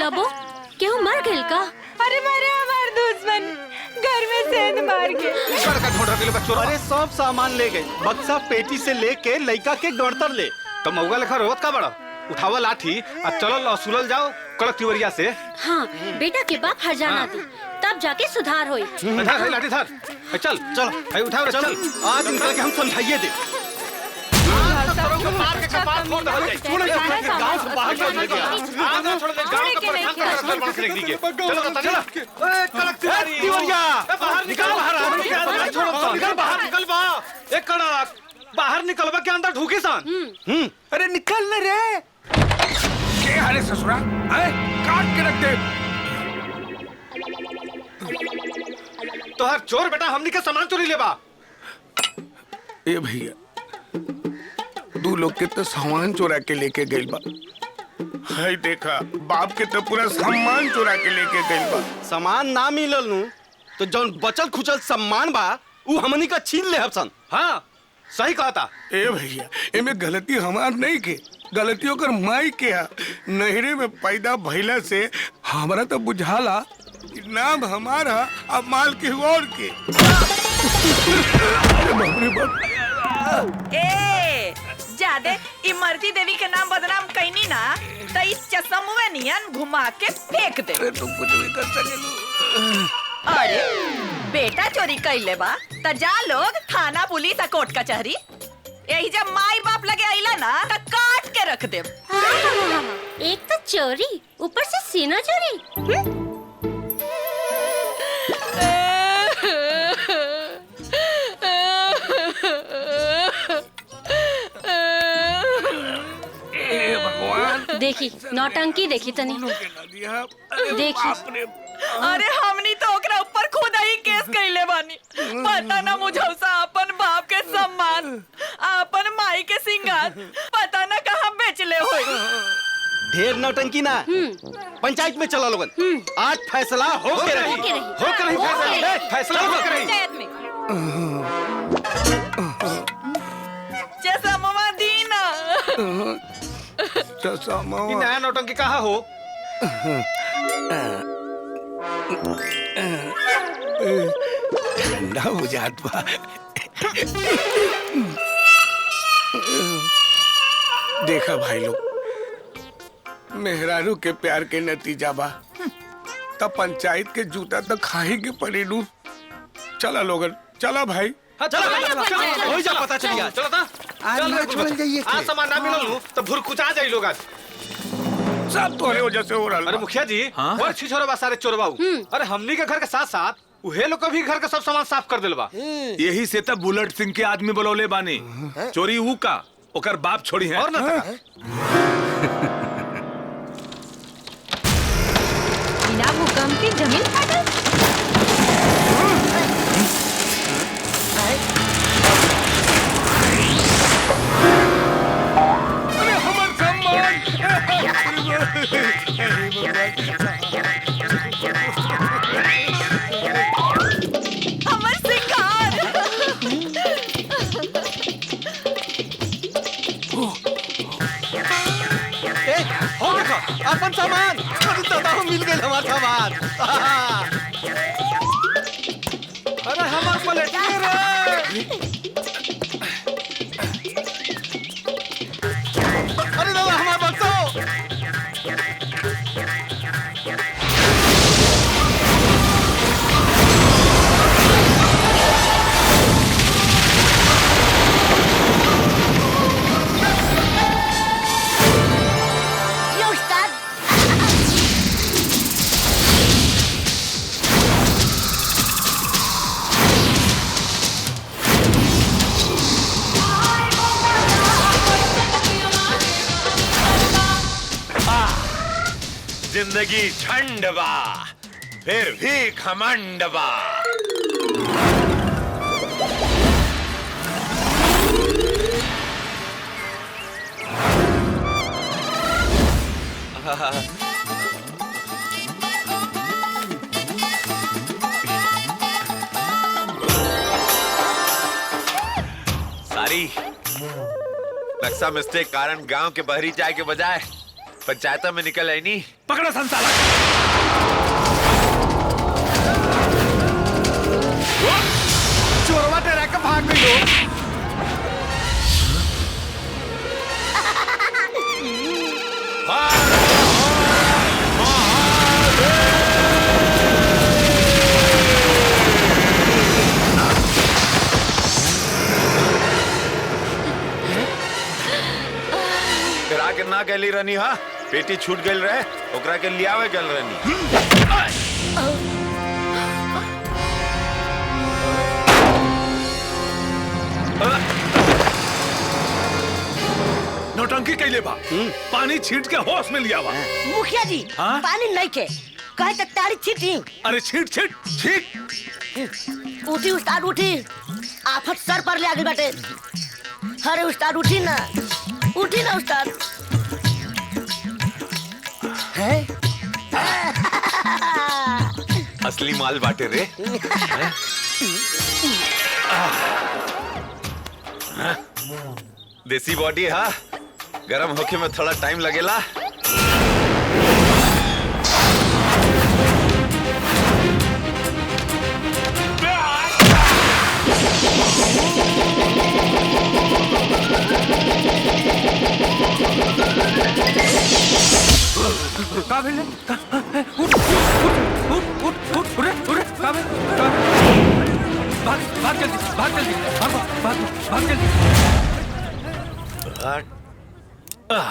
लबो केहू मर गइल का? अरे मारे हमार दुश्मन घर में सेंध मार के। अरे सब सामान ले गए, बक्सा पेटी से लेके लइका के डॉक्टर ले। तो मऊगा लेखा रोवत का बड़ा? उठावा लाठी और चलल असूलल जाओ कड़क तिवरिया से। हाँ, बेटा के बाप हरजाना दी, तब जाके सुधार होई। धर लाठी धर, चल चल भाई उठाओ चल। आज निकल के हम समझाइए दे। मार के कपार फोड़ दे। गांव से बाहर छोड़ दे दिया। आज छोड़ दे गांव का प्रधान का रख दीजिए। चलो चलो। ए कड़क तिवरिया बाहर निकल, बाहर छोड़ो, निकल बाहर, निकल बा। एक कड़क बाहर निकलवा के अंदर ढूके सन। अरे निकल न रे। के हाले ससुरा? अरे काट के रख दे। तो हर चोर बेटा हमनी के सामान चोरी लेबा। ए भैया, दू लोग के तो सामान चोरा के लेके गइल बा। हाय देखा, बाप के तो पूरा सामान चोरा के लेके गइल बा। सामान ना मिलल नु तो जौन बचल खुचल सामान बा उ हमनी का छीन ले हसन। हाँ सही कहा था। ए भैया, एमे गलती हमार नहीं के, गलती ओकर माई के है। नहरे में पैदा भइला से हमरा तो बुझाला कि नाम हमारा अब माल के और के। बाप रे बाप। ए जादे इमरती देवी के नाम बदनाम कईनी ना तो इस चश्मे नियन घुमा के फेंक दे। अरे तुम कुछ भी कर सकेलू। अरे बेटा चोरी कइले बा त जा लोग थाना पुलिस आ कोर्ट कचहरी। यही जब माई बाप लगे आइला ना त काट के रख दे। एक तो चोरी, ऊपर से सीना चोरी। देखी नौटंकी देखी तनी देखी। अरे हमनी तो ओकरा ऊपर खुद ही केस कइले बानी। पता ना मुझौसा अपन बाप के सम्मान, अपन माई के सिंगार पता ना कहाँ बेचले होई। ढेर नौटंकी ना, पंचायत में चला लोगन। आज फैसला हो के रही, हो के रही फैसला हो के रही। पंचायत में चश्मा दी ना। ये नया नौटंकी कहाँ हो? ठंडा हो जात बा। देखा भाई लोग, मेहरारू के प्यार के नतीजा बा। तब पंचायत के जूता तो खाही के पड़ी लू। चला लोगन, चला भाई। हाँ चलो हो जा, पता चल गया। चलो था आज सामान ना मिलल तो भुरकुचा जाई लोग। आज सब तोरे वजह से हो रहा। अरे मुखिया जी, और छिछोरे बा सारे चोरबाऊ। अरे हमनी के घर के साथ साथ उहे लोग भी घर का सब सामान साफ कर दिल बा। यही से तब बुलेट सिंह के आदमी बुलौले बानी। चोरी ऊ का ओकर बाप छोड़ी है। और ना बिना भूकंप की जमीन फाटल। अरे हमर सम्मान। हमर सिंगार। हो देखो अपन सामान। दादा मिल गए हमार सामान। अरे हमार प्लेट रे। अरे दादा हमार बक्सो। जिंदगी झंड बा, फिर भी घमंड बा। सारी रक्षा मिस्टेक कारण गांव के बहरी जाए के बजाय पंचायत में निकल आई नहीं। पकड़ा संसाला। चोरवा डरा के भाग गई हो। डरा के ना गली रहनी हा, बेटी छूट गई रहे, ओकरा के लियावे गल रहनी। नौटंकी कैले बा, पानी छीट के होश में लिया बा। मुखिया जी हाँ? पानी नहीं के कहे तो तारी छीटी। अरे छीट छीट छीट। उठी उस्ताद उठी, आफत सर पर ले आगे बाटे। अरे उस्ताद उठी ना उस्ताद। है असली माल बाटे रे। देसी बॉडी हा, गरम होके में थोड़ा टाइम लगेला।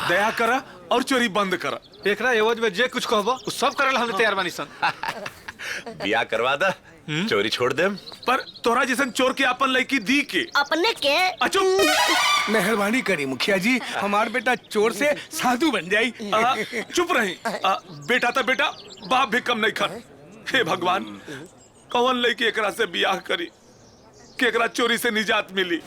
दया करा और चोरी बंद करा। एकरा एवज में जे कुछ कहबो सब करल हम तैयार बानी सन। बिया करवा दा, चोरी छोड़ देम। पर तोरा जैसन चोर के अपन लड़की दी के अपने के अचो। मेहरबानी करी मुखिया जी, हमार बेटा चोर से साधु बन जाई। चुप रही। बेटा तो बेटा, बाप भी कम नहीं खन। हे भगवान, कौन लड़की एकरा से बियाह करी कि एकरा चोरी से निजात मिली।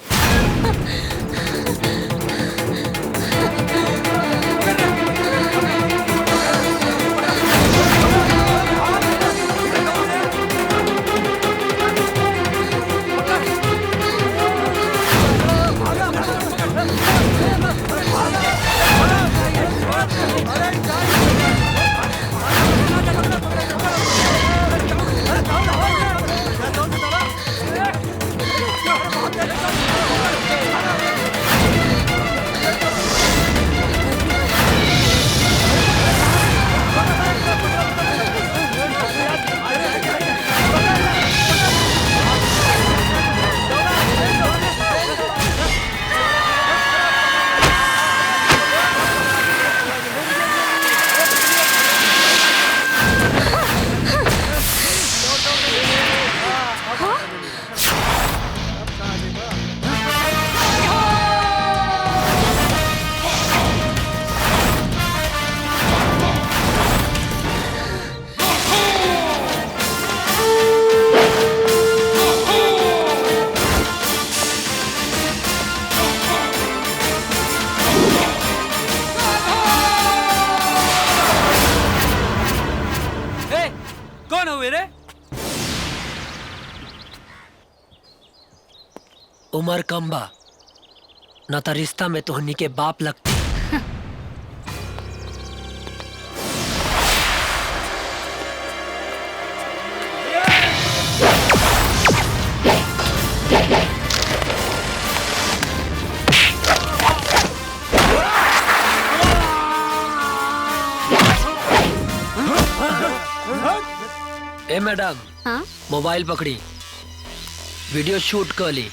उमर कम बा न त रिश्ता में तोहनी के बाप लगती। ए मैडम, हाँ? मोबाइल पकड़ी, वीडियो शूट कर ली,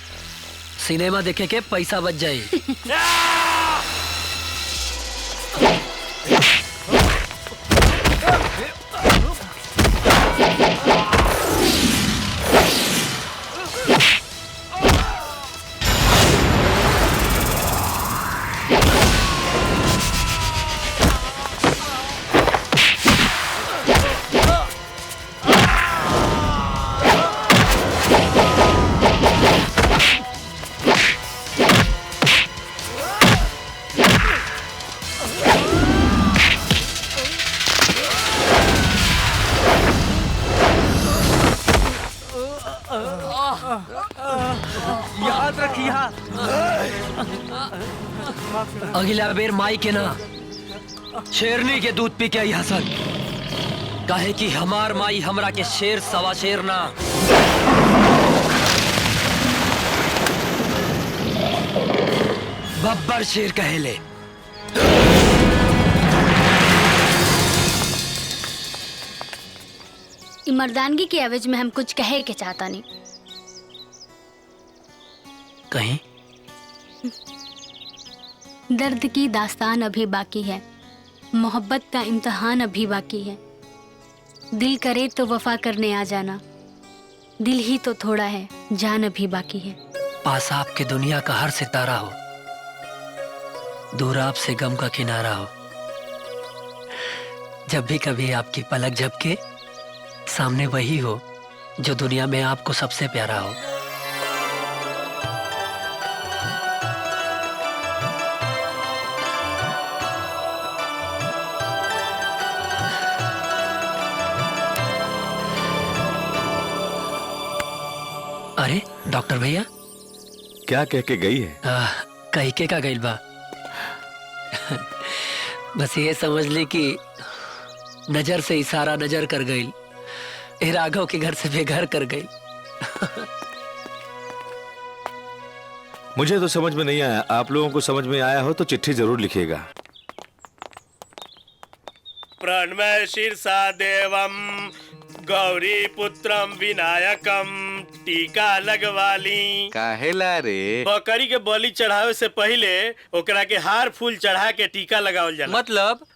सिनेमा देखे के पैसा बच जाए। याद रखिया, अगला बेर माई के ना शेरनी के दूध पी के आई हसन, काहे कि हमार माई हमरा के शेर सवा शेर ना बब्बर शेर कहेले। मर्दानगी के एवज में हम कुछ कहे के चाहता नहीं। कहीं दर्द की दास्तान अभी बाकी है, मोहब्बत का इम्तिहान अभी बाकी है। दिल करे तो वफा करने आ जाना, दिल ही तो थोड़ा है, जान अभी बाकी है। पास आपके दुनिया का हर सितारा हो, दूर आपसे गम का किनारा हो। जब भी कभी आपकी पलक झपके, सामने वही हो जो दुनिया में आपको सबसे प्यारा हो। अरे डॉक्टर भैया, क्या कह के गई है? कही के का गइल बा? बस ये समझ ली कि नजर से इशारा नजर कर गई, राघव के घर से बेघर कर गई। मुझे तो समझ में नहीं आया, आप लोगों को समझ में आया हो तो चिट्ठी जरूर लिखिएगा। प्रणमय शीर्षा देवम गौरी पुत्रम विनायकम टीका लगवाली। काहेला रे? बकरी के बलि चढ़ावे से पहले ओकरा के हार फूल चढ़ा के टीका लगावल जाला।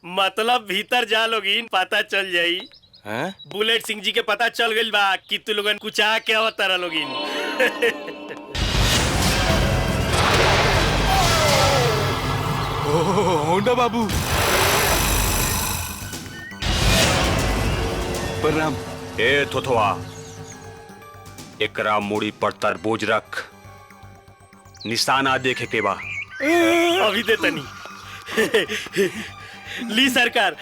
मतलब भीतर जा लोगिन पता चल जाई। बुलेट सिंह जी के पता चल गइल बा कि तू लोगन कुचा के अवतार लोगिन। होंडा बाबू प्रणाम। ए थोथवा, एकरा मूड़ी पर तरबूज रख, निशाना देखे के बा। अभी दे तनी। ली सरकार,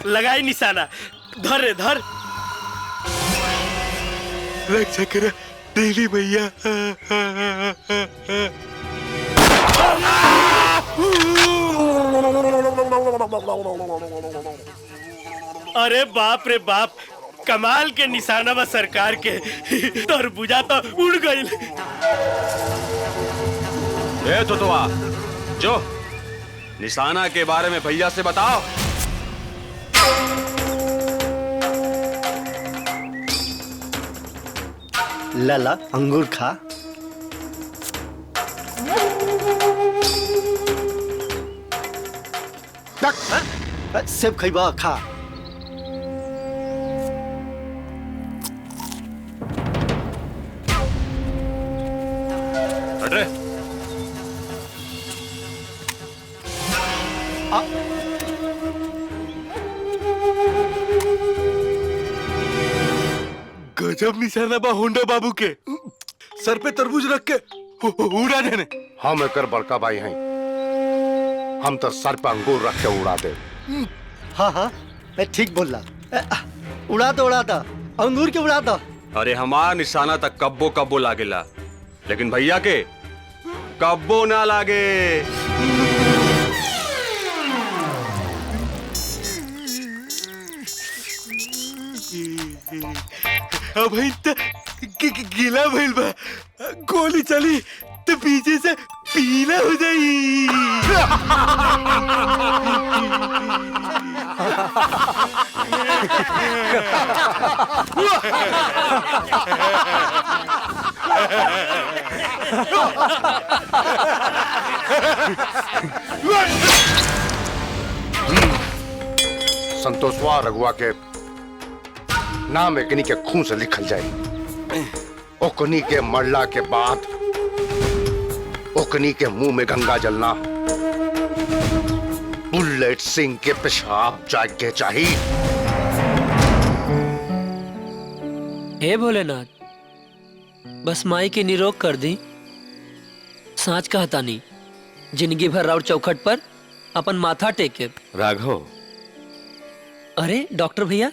लगाई निशाना। धर रे धर। रक्षा करा डेली भैया। अरे बाप रे बाप, कमाल के निशाना बा सरकार के। तरबूजा तो उड़ गई। ए थोथवा, जो निशाना के बारे में भैया से बताओ। लला अंगूर खा। सेब खइबा खा। हट रे। गजब निशाना बा होंडा बाबू के। सर पे तरबूज रख के उड़ा देने। हम एकर बड़का भाई हैं, हम तो सर पे अंगूर रख के उड़ा दे। हाँ हाँ मैं ठीक बोल रहा। उड़ा दो अंगूर के उड़ा दो। अरे हमार निशाना तक कब्बो कब्बो लागेला, लेकिन भैया के कब्बो ना लागे। अब गीला भइल बा, गोली चली तो पीछे से पीला हो जाई। संतोषवा रघुआ के नाम एकनी के खून से लिखल जाए। ओकनी के मरला के बाद ओकनी के मुंह में गंगा जलना, बुलेट सिंह के पेशाब जाके चाहिए। हे भोलेनाथ, बस माई की निरोग कर दी। सांच कहता नहीं, जिंदगी भर राउर चौखट पर अपन माथा टेके। राघव। अरे डॉक्टर भैया।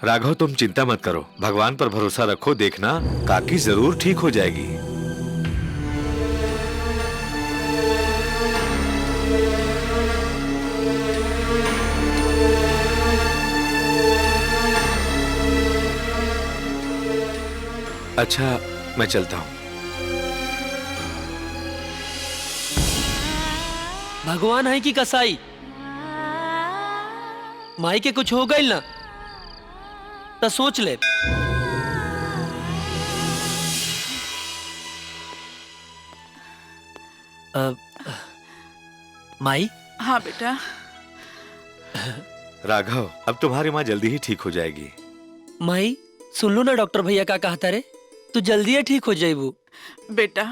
राघव तुम चिंता मत करो, भगवान पर भरोसा रखो, देखना काकी जरूर ठीक हो जाएगी। अच्छा मैं चलता हूँ। भगवान है कि कसाई, माई के कुछ हो गई ना तो सोच ले। माई। हाँ बेटा। राघव, अब तुम्हारी माँ जल्दी ही ठीक हो जाएगी। माई सुन लो ना, डॉक्टर भैया का कहता रे, तू जल्दी ही ठीक हो जाएबू। बेटा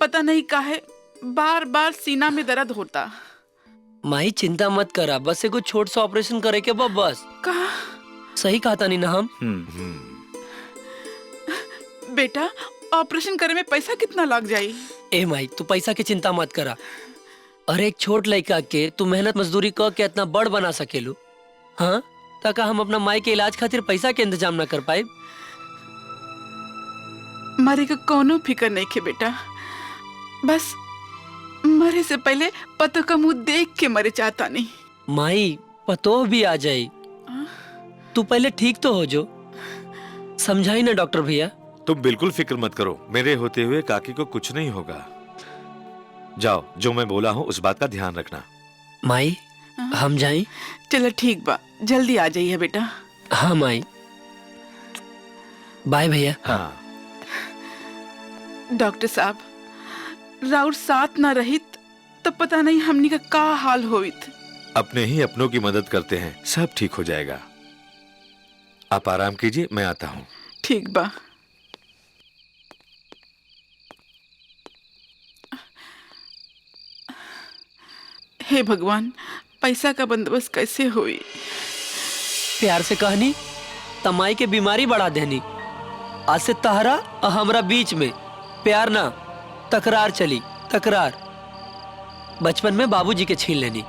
पता नहीं काहे बार बार सीना में दर्द होता। माई चिंता मत करा, बस एगो छोट सा ऑपरेशन करे के बस। कहा? सही कहता नहीं ना हम? बेटा ऑपरेशन करे में पैसा कितना लग जाई? ए माई तू पैसा की चिंता मत करा। अरे एक छोट लड़का के तू मेहनत मजदूरी कर के इतना बड़ बना सकेलू, हाँ? ताकि हम अपना माई के इलाज खातिर पैसा के इंतजाम ना कर पाए। मरे का कोनो फिकर नहीं के बेटा, बस मरे से पहले पतो का मुंह देख के मरे चाहता नहीं। माई पतो भी आ जाए, तू पहले ठीक तो हो जो। समझाई ना डॉक्टर भैया। तुम बिल्कुल फिक्र मत करो, मेरे होते हुए काकी को कुछ नहीं होगा। जाओ, जो मैं बोला हूँ उस बात का ध्यान रखना। माई हम जाएं? चलो ठीक बा, जल्दी आ जाइए बेटा। हाँ माई, बाय भैया। हाँ डॉक्टर साहब, राउर साथ ना रहित तो पता नहीं हमनी का क्या हाल होइत। अपने ही अपनों की मदद करते हैं, सब ठीक हो जाएगा। आप आराम कीजिए, मैं आता हूँ। ठीक बा। हे भगवान, पैसा का बंदोबस्त कैसे हुई? प्यार से कहनी तमाई के बीमारी बढ़ा देनी। आज से तहरा और हमरा बीच में प्यार ना तकरार चली, तकरार। बचपन में बाबूजी के छीन लेनी,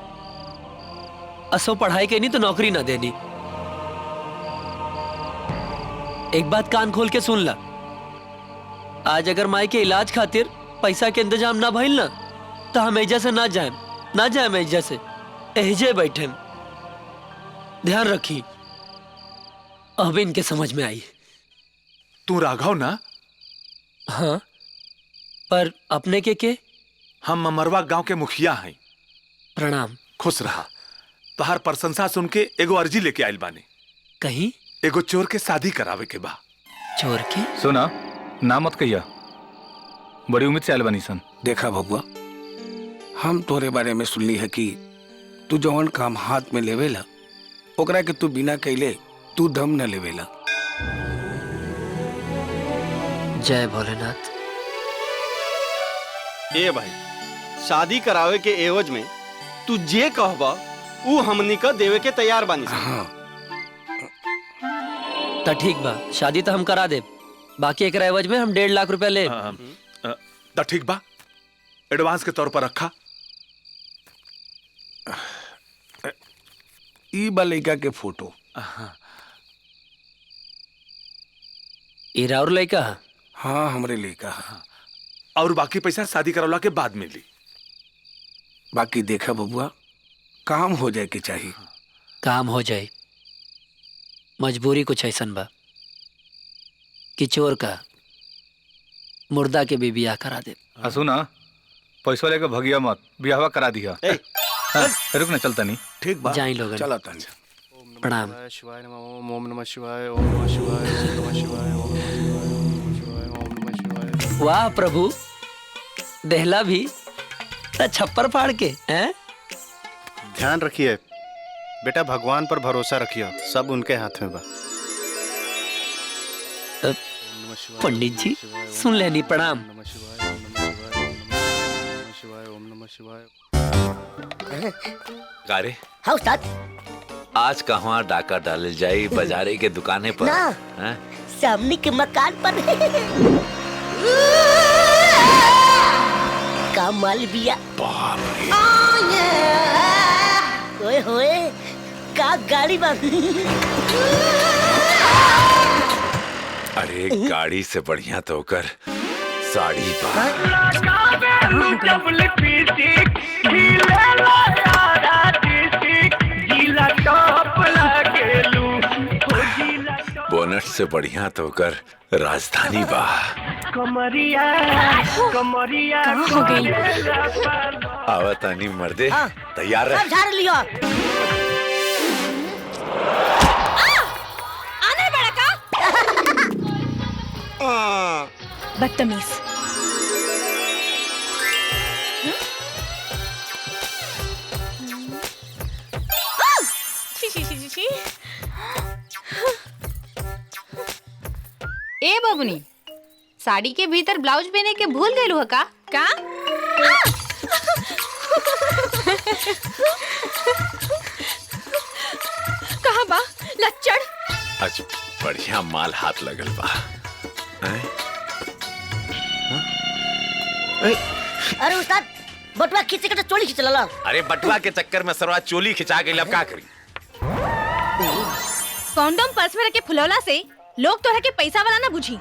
असो पढ़ाई के नहीं तो नौकरी ना देनी। एक बात कान खोल के सुन ला, आज अगर माई के इलाज खातिर पैसा के इंतजाम ना भइल ना तो हम एजा से ना जाए एजा से, एजे बैठे। ध्यान रखी, अब इनके समझ में आई। तू राघव ना? हाँ, पर अपने के? हम ममरवा गांव के मुखिया हैं। प्रणाम। खुश रहा। तोहार प्रशंसा सुन के एगो अर्जी लेके आइल बानी। कहीं एगो चोर के शादी करावे के बा। चोर के? सुना, ना मत कहिया, बड़ी उम्मीद से आयल बानी सन। देखा बबुआ, हम तोरे बारे में सुनली है कि तू जवन काम हाथ में लेवेला ओकरा के तू बिना कैले तू दम न लेवेला। जय भोलेनाथ। ए भाई, शादी करावे के एवज में तू जे कहबा ऊ हमनी का देवे के तैयार बानी। हाँ। तो ठीक बा, शादी तो हम करा दे, बाकी एक एवज में हम 1.5 लाख रुपया ले। तो ठीक बा, एडवांस के तौर पर रखा। ई बा लड़का के फोटो। इरा और लड़का? हाँ, हमरे लड़का। और बाकी पैसा शादी करवला के बाद मिली। बाकी देखा बबुआ, काम हो जाए के चाहिए। काम हो जाए, मजबूरी कुछ ऐसन बा कि चोर का मुर्दा के भी बियाह करा दे। सुना, पैसा लेकर भगिया मत, बियाहवा करा दिया। रुक ना, चलता नहीं। ठीक बा, जाई लोगन। चला तनी। प्रणाम। शिवाय नमः। ओम नमः शिवाय, ओम नमः शिवाय, ओम नमः शिवाय, ओम नमः शिवाय, ओम नमः शिवाय। वाह प्रभु, देहला भी तो छप्पर फाड़ के हैं? ध्यान रखिए बेटा, भगवान पर भरोसा रखिए, सब उनके हाथ में बा। पंडित जी सुन लेनी। प्रणाम। गारे हाँ उस्ताद। आज कहवा डाका डालल जाई? बाजारे के दुकाने पर? ना, हैं? सामने के मकान पर। का माल बिया। ओए होए, का गाड़ी बा। अरे गाड़ी से बढ़िया तो कर साड़ी बा। बोनट इससे बढ़िया तो कर राजधानी बा। कमरिया कमरिया हो गई? आवतानी मर्दे, तैयार सब रह। झाड़ लियो। आने बड़ा का बदतमीज। ए बबुनी, साड़ी के भीतर ब्लाउज पहने के भूल गए हो का? कहाँ बा लच्चड़? आज बढ़िया माल हाथ लगल बा। हैं? अरे उस्ताद, बटुआ खींचे के तो चोली खींच लला। अरे बटुआ के चक्कर में सरवा चोली खिंचा गई, अब का करी? कॉन्डोम पर्स में रखे फुलौला से लोग तोहरा के पैसा वाला ना बुझी।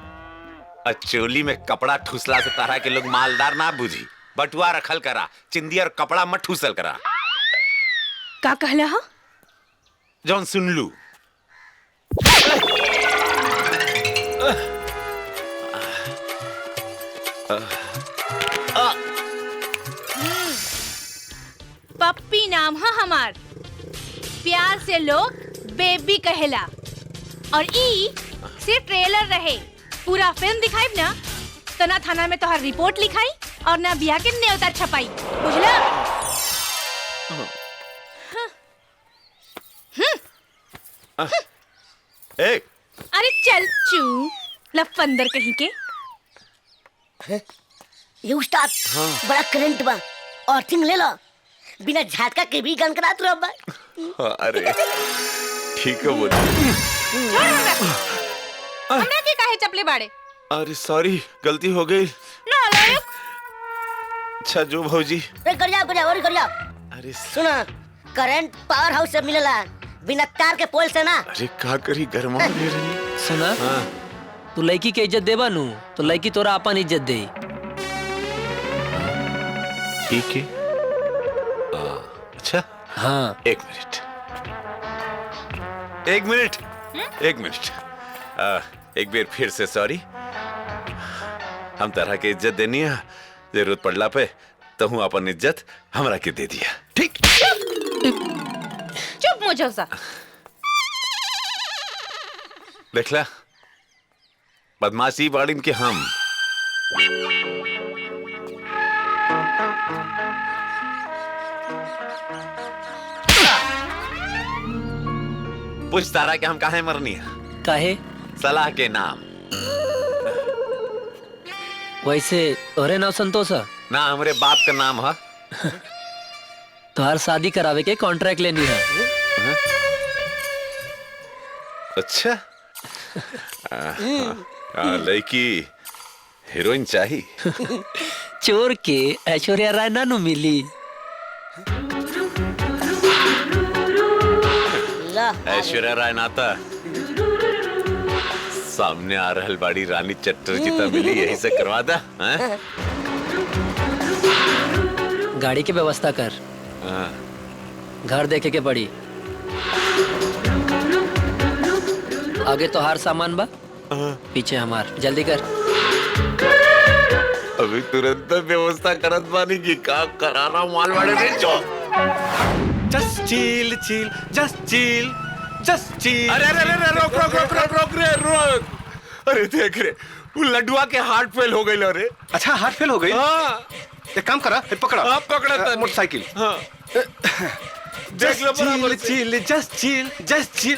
चोली में कपड़ा ठुसला से तरह के लोग मालदार ना बुझी। बटुआ रखल करा, चिंदी और कपड़ा मत ठुसल करा। का कहला हा? जौन सुन लू। पप्पी नाम है हमार, प्यार से लोग बेबी कहेला। और ई सिर्फ ट्रेलर रहे, पूरा फिल्म दिखाई ना तो ना थाना में तोहर रिपोर्ट लिखाई और ना बिया के न्योता छपाई, बुझला? ए, अरे चल चू लफंदर कहीं के। ये उस्ताद बड़ा करंट बा, अर्थिंग ले लो। बिना झटका के भी गन करा तू बा। अरे ठीक है बोल। हमरा के काहे चपले बाड़े? अरे सॉरी, गलती हो गई। नालायक। अच्छा जो भौजी। कर जा। अरे सुना, करंट पावर हाउस से मिलेला, बिना तार के पोल से ना। अरे का करी, गरमा दे रही। सुना, तू लड़की के इज्जत देबा नु तो लड़की तोरा अपन इज्जत दे। ठीक है। अच्छा हाँ। एक मिनट। एक बार फिर से सॉरी। हम तरह के इज्जत देनी है, जरूरत पड़ला पे तो हूँ अपन इज्जत हमरा के दे दिया। ठीक? चुप मुझौसा। देखला, बदमाशी बाड़िन के हम। पूछ तारा के हम काहे मरनी है? काहे? सलाह के नाम। वैसे तोरे नाम संतोष है? ना, हमारे बाप का नाम है। तोहार शादी करावे के कॉन्ट्रैक्ट लेनी है। अच्छा। लड़की हीरोइन चाहिए। चोर के ऐश्वर्या राय ना नु मिली। ऐश्वर्या राय नाता सामने आ रहल बाड़ी रानी चटर्जी तो मिली, यही से करवा दा। गाड़ी की व्यवस्था कर। घर देखे के पड़ी। आगे तो हार सामान बा, पीछे हमार। जल्दी कर। अभी तुरंत व्यवस्था करत बानी की का कराना माल वाले ने जो। Just chill chill, just chill, just chill. अरे रोक। अरे देख रे, वो लड्डुआ के हार्ट फेल हो गई। अरे अच्छा, हार्ट फेल हो गई? हाँ। एक काम करा, पकड़ा। आप पकड़ा मोटरसाइकिल। हाँ। देख लो बराबर। Chill, just chill, just chill.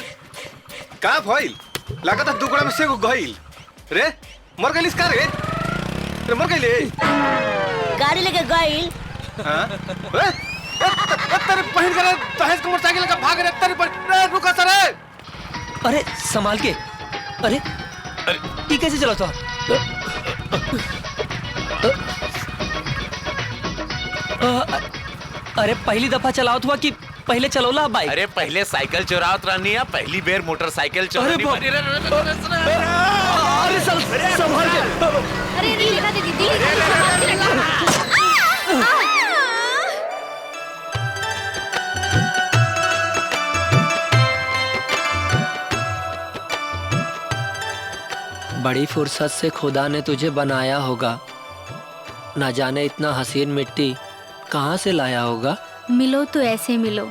का भइल? लागत है दुगड़ा में से गइल रे। मर गइल इसका रे? मर गइल। गाड़ी लेके गइल। हां तेरे पहन कर तहेज को मोटरसाइकिल का भाग रे। तेरे पर रे, रुका सर। अरे संभाल के। अरे ये कैसे चला था? अरे पहली दफा चलावत हुआ कि पहले चलौला बाइक? अरे पहले साइकिल चुरावत रहनी है, पहली बेर मोटरसाइकिल चुरानी पड़ी। अरे संभाल के। अरे रील लगा दे दीदी। बड़ी फुर्सत से खुदा ने तुझे बनाया होगा, ना जाने इतना हसीन मिट्टी कहाँ से लाया होगा। मिलो तो ऐसे मिलो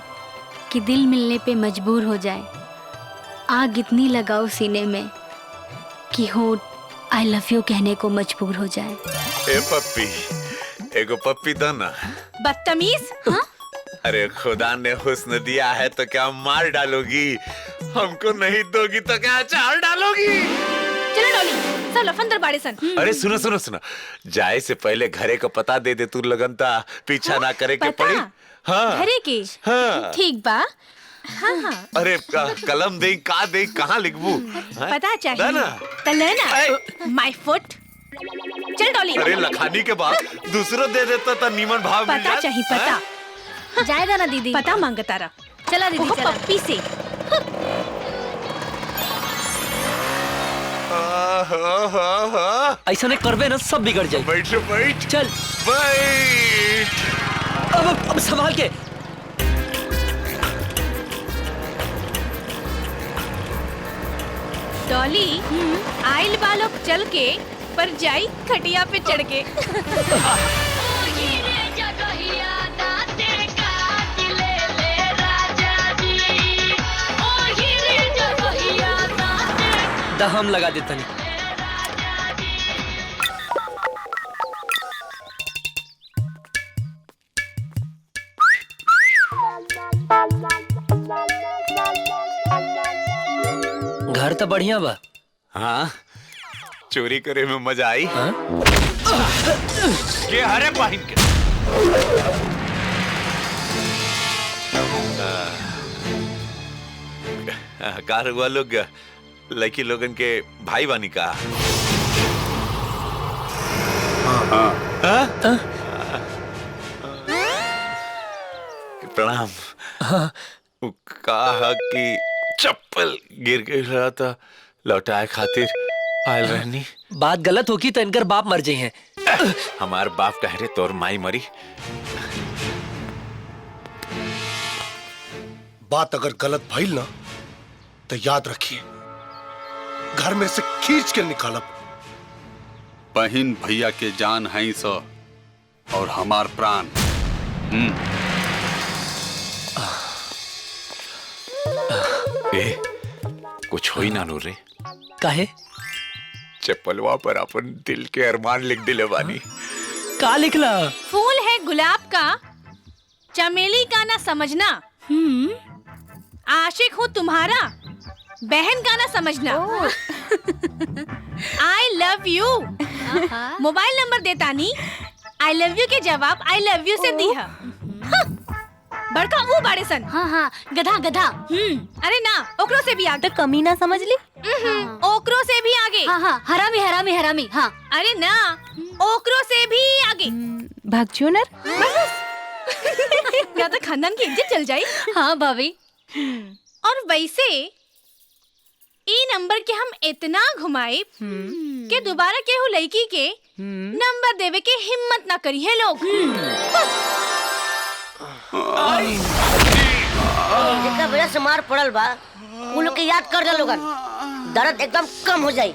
कि दिल मिलने पे मजबूर हो जाए। आग इतनी लगाओ सीने में कि होठ आई लव यू कहने को मजबूर हो जाए। ए पप्पी, एगो पप्पी दो ना। बदतमीज। हाँ? अरे खुदा ने हुस्न दिया है तो क्या मार डालोगी, हमको नहीं दोगी तो क्या अचार डालोगी। चलो डॉली, सब लफंदर बाड़े सन। अरे सुनो सुनो सुनो, जाए से पहले घरे को पता दे दे, तू लगनता पीछा ना करे के पड़ी। हाँ घरे की। हाँ ठीक बा। हाँ हाँ। अरे कलम दे का दे, कहाँ लिखबू? पता चाहिए तो लेना माय फुट। चल डॉली। अरे लखानी के बाद दूसरो दे देता तो नीमन भाव मिल पता चाहिए पता। जाएगा ना दीदी, पता मांगता रहा। चला दीदी चला। पप्पी से ऐसा नहीं करबे ना सब बिगड़ जाए। बैठ बैठ चल बैठ। अब संभाल के। डॉली आइल बालों चल के पर जाई खटिया पे चढ़ के। दहम लगा देता नहीं। घर तो बढ़िया बा। हाँ चोरी करे में मजा आई। हाँ? के हरे पाहिन के कार हुआ लोग लड़की लोगन के भाई बानी का। प्रणाम। कहा कि चप्पल गिर गई रहा था, लौटाए खातिर आयल रहनी। बात गलत होगी तो इनकर बाप मर जाए हैं। हमार बाप कह रहे तोर माई मरी। बात अगर गलत भइल ना तो याद रखिए, घर में से खींच के निकालब। बहन भैया के जान है सो और हमार प्राण। कुछ हो ही ना नो रे। काहे? चप्पलवा पर अपन दिल के अरमान लिख दिले बानी। का लिखला? फूल है गुलाब का, चमेली का ना समझना। आशिक हूँ तुम्हारा, बहन का ना समझना। I love you. Mobile number देता नी, आई लव यू के जवाब आई लव यू से दी है। बड़का वो बाड़े सन। हाँ हाँ गधा गधा। अरे ना ओकरो से भी आगे। तो कमी ना समझ ली। ओकरो से भी आगे। हाँ हाँ हरामी हरामी हरामी। हाँ अरे ना ओकरो से भी आगे। भागचूनर। या तो खानदान की इज्जत चल जाए। हाँ भाभी। और वैसे ई नंबर के हम इतना घुमाए कि दोबारा केहू लड़की के नंबर देवे के हिम्मत ना करी है लोग। जितना वजह से मार पड़ल बा वो लोग के याद कर दे लोगन, दर्द एकदम कम हो जाई।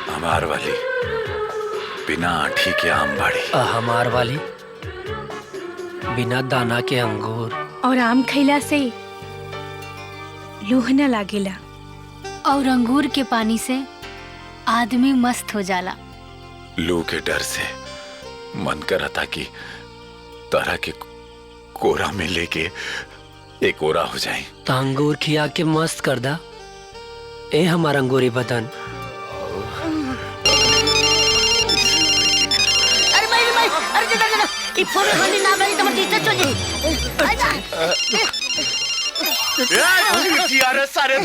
हमार वाली बिना आठी के आम बाड़ी। हमार वाली बिना दाना के अंगूर। और आम खैला से लूह न लागेला। और अंगूर के पानी से आदमी मस्त हो जाला। लू के डर से मन करा था कि तारा के कोरा में लेके एक ओरा हो जाए। तो अंगूर खिया के मस्त कर दा ए हमार अंगूरी बदन। अरे जरा ई फोन खाली ना भाई, तुम्हारी इज्जत चली। अरे सारे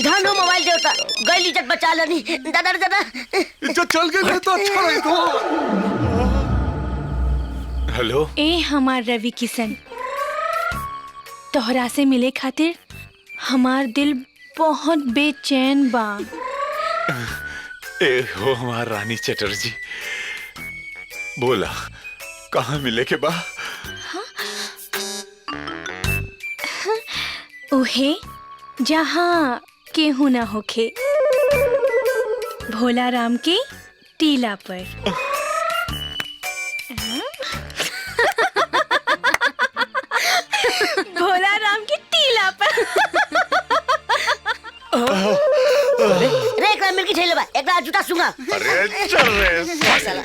धनो मोबाइल देवता गई इज्जत बचा लेनी दादा दादा इज्जत चल गई तो अच्छा रही तो। हेलो ए हमार रवि किशन, तोहरा से मिले खातिर हमार दिल बहुत बेचैन बा। ए हो हमार रानी चटर्जी, बोला कहाँ मिले के बा? उहे जहाँ केहू ना होखे, भोला राम के टीला पर। भोला राम की टीला पर। रे एकरा मिल के ठेले बा, एकरा जूता सूंगा। अरे चल रे साला।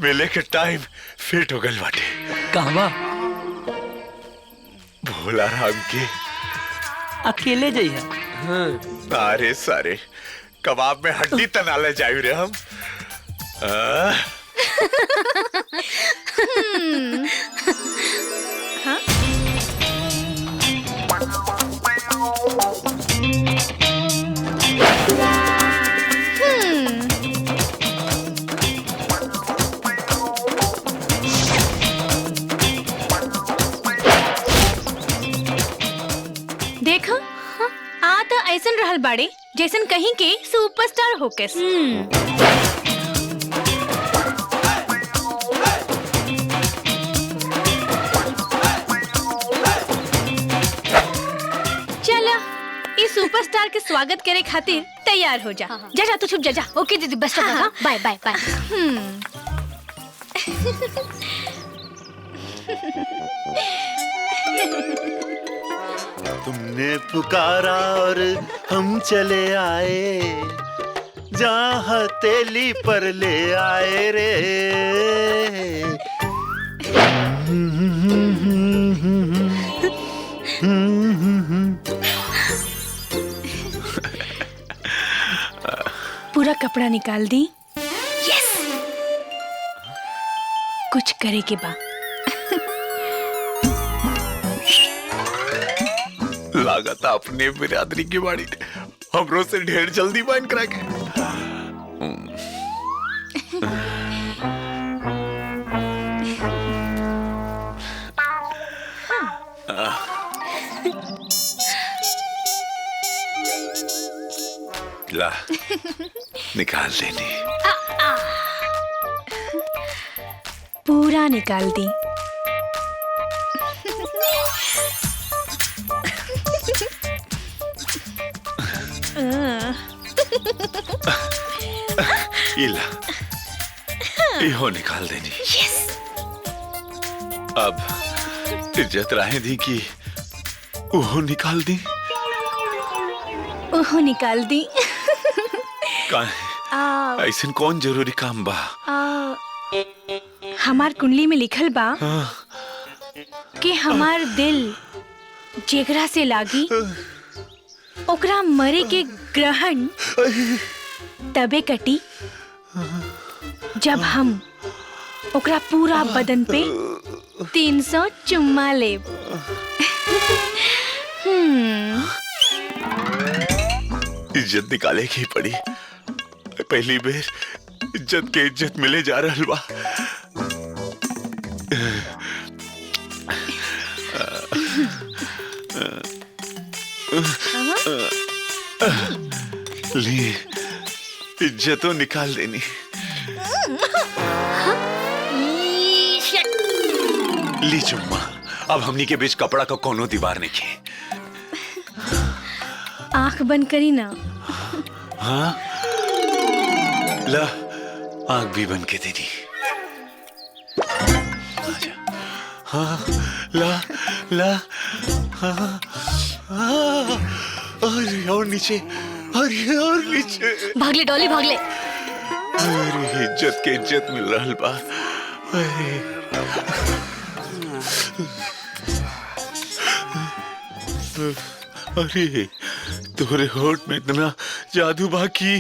मिले के टाइम फिट हो गल बाटे। कहवा? भोला राम के अकेले जइहा। अरे सारे कबाब में हड्डी तना ले जायु रे हम। हाँ? देखा आ तो ऐसन रहल बाड़े जैसन कहीं के सुपरस्टार होकेस। चला इस सुपरस्टार के स्वागत करे खातिर तैयार हो जा। जा जा तू छुप जा। ओके दीदी बस बाय बाय बाय। तुमने पुकारा और हम चले आए, जहाँ हथेली पर ले आए रे। पूरा कपड़ा निकाल दी। यस, कुछ करे के बा। लागत अपने बिरादरी की बाड़ी हमरो से ढेर जल्दी बन करा के। ला निकाल देनी। पूरा निकाल दी। इला इहो निकाल देनी। अब इज्जत राहे दी की ओहो निकाल दी। ओहो निकाल दी। ऐसन कौन जरूरी काम बा? हमार कुंडली में लिखल बा कि हमार दिल जेकरा से लागी ओकरा मरे के ग्रहण तबे कटी जब हम ओकरा पूरा बदन पे 300 चुम्मा लेब। इज्जत निकाले की पड़ी। पहली बेर इज्जत के इज्जत मिले जा रहल बा। ली इज्जतों निकाल देनी। ली चुम्मा। अब हमनी के बीच कपड़ा का कोनो दीवार नहीं की। आंख बंद करी ना। हाँ ला आंख भी बंद के देनी। आजा। हाँ ला ला हाँ अरे और नीचे, अरे और नीचे। भागले डॉली भागले। अरे इज्जत के इज्जत मिल रहा बा। अरे अरे तोरे होठ में इतना जादू बाकी।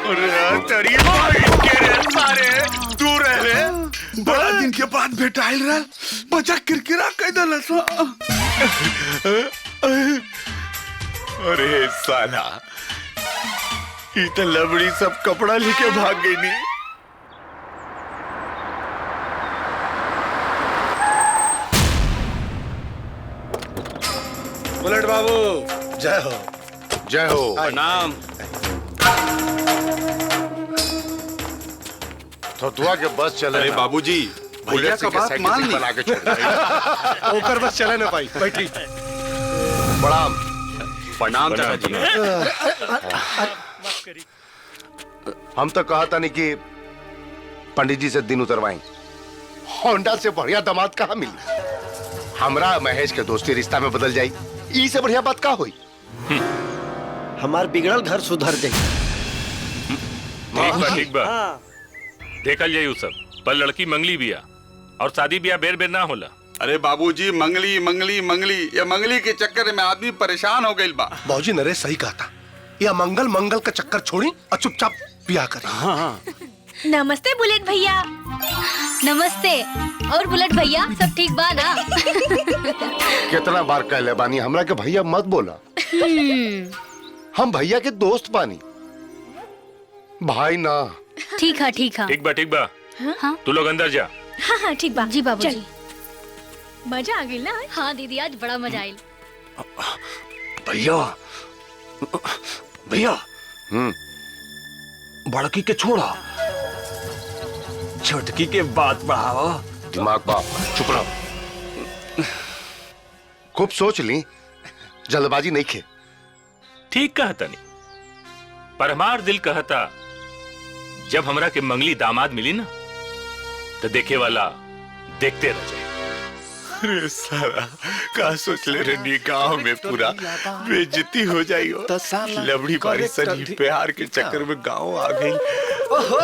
अरे तेरी भाई के रे सारे दूर रह रे। बड़ा दिन के बाद बेटा आयल रहा, बच्चा किरकिरा कह दलस। अरे साला, ई तो लबड़ी सब कपड़ा लेके भाग गई नी। बुलेट बाबू जय हो। जय हो। प्रणाम। थोतुआ के बस चले। अरे बाबूजी, भैया का बात मान ली। बना के छोड़ ओकर बस चले ना भाई, बैठी। प्रणाम। प्रणाम चाचा जी। हम तो कहा था नहीं कि पंडित जी से दिन उतरवाएं। होंडा से बढ़िया दामाद कहाँ मिली। हमरा महेश के दोस्ती रिश्ता में बदल जाई, ई से बढ़िया बात का हुई। हमार बिगड़ल घर सुधर जाई। ठीक बा। देखल जाई उ सब, पर लड़की मंगली बिया और शादी बिया बेर बेर ना होला। अरे बाबूजी, मंगली मंगली मंगली, ये मंगली के चक्कर में आदमी परेशान हो गई बा। बाबूजी नरेश सही कहा था, या मंगल मंगल का चक्कर छोड़ी और चुपचाप बिया करें। हाँ। नमस्ते बुलेट भैया। नमस्ते। और बुलेट भैया सब ठीक बा ना? कितना बार कहले बानी हमरा के भैया मत बोला। हम भैया के दोस्त बानी, भाई ना। ठीक है ठीक है। ठीक बा। हाँ तू लोग अंदर जा। हाँ हाँ ठीक बा। जी बाबूजी। मजा आ गई ना? हाँ दीदी, आज बड़ा मजा आयल। भैया भैया, बड़की के छोड़ा, छोटकी के बात बढ़ावा। दिमाग बाप, चुप रहो। खूब सोच ली, जल्दबाजी नहीं खे। ठीक कहता नहीं, पर हमार दिल कहता जब हमरा के मंगली दामाद मिली ना तो देखे वाला देखते रह जाए। अरे साला, का सोच ले रे नी, गांव में पूरा बेइज्जती हो जाई हो। लबड़ी बारी सनी प्यार के चक्कर में गांव आ गई। ओहो,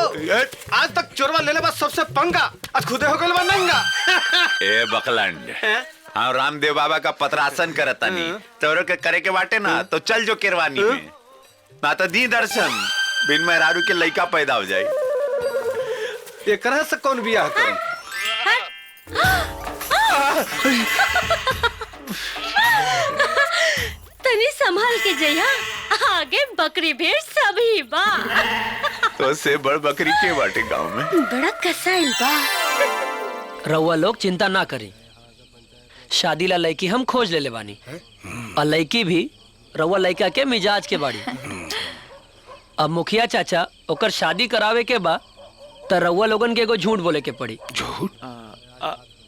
आज तक चोरवा ले ले बस सबसे पंगा, आज खुदे हो गइल बा नंगा। ए बकलंड, हाँ रामदेव बाबा का पत्रासन करता नहीं, तोरो के करे के बाटे ना तो चल जो केरवानी में, ना तो दी दर्शन, बिन मेहरारू के लइका पैदा हो जाए। एकरा से कौन बियाह करे? तनी संभाल के जइहा, आगे बकरी भेड़ सभी बा। तो से बड़ बकरी के बाटे गांव में। बड़ा कसाइल बा। रउआ लोग चिंता ना करें, शादी ला लड़की हम खोज ले बानी, और लड़की भी रउआ लड़का के मिजाज के बाड़ी। अब मुखिया चाचा ओकर शादी करावे के बा तो रउआ लोगन के एगो झूठ बोले के पड़ी। झूठ?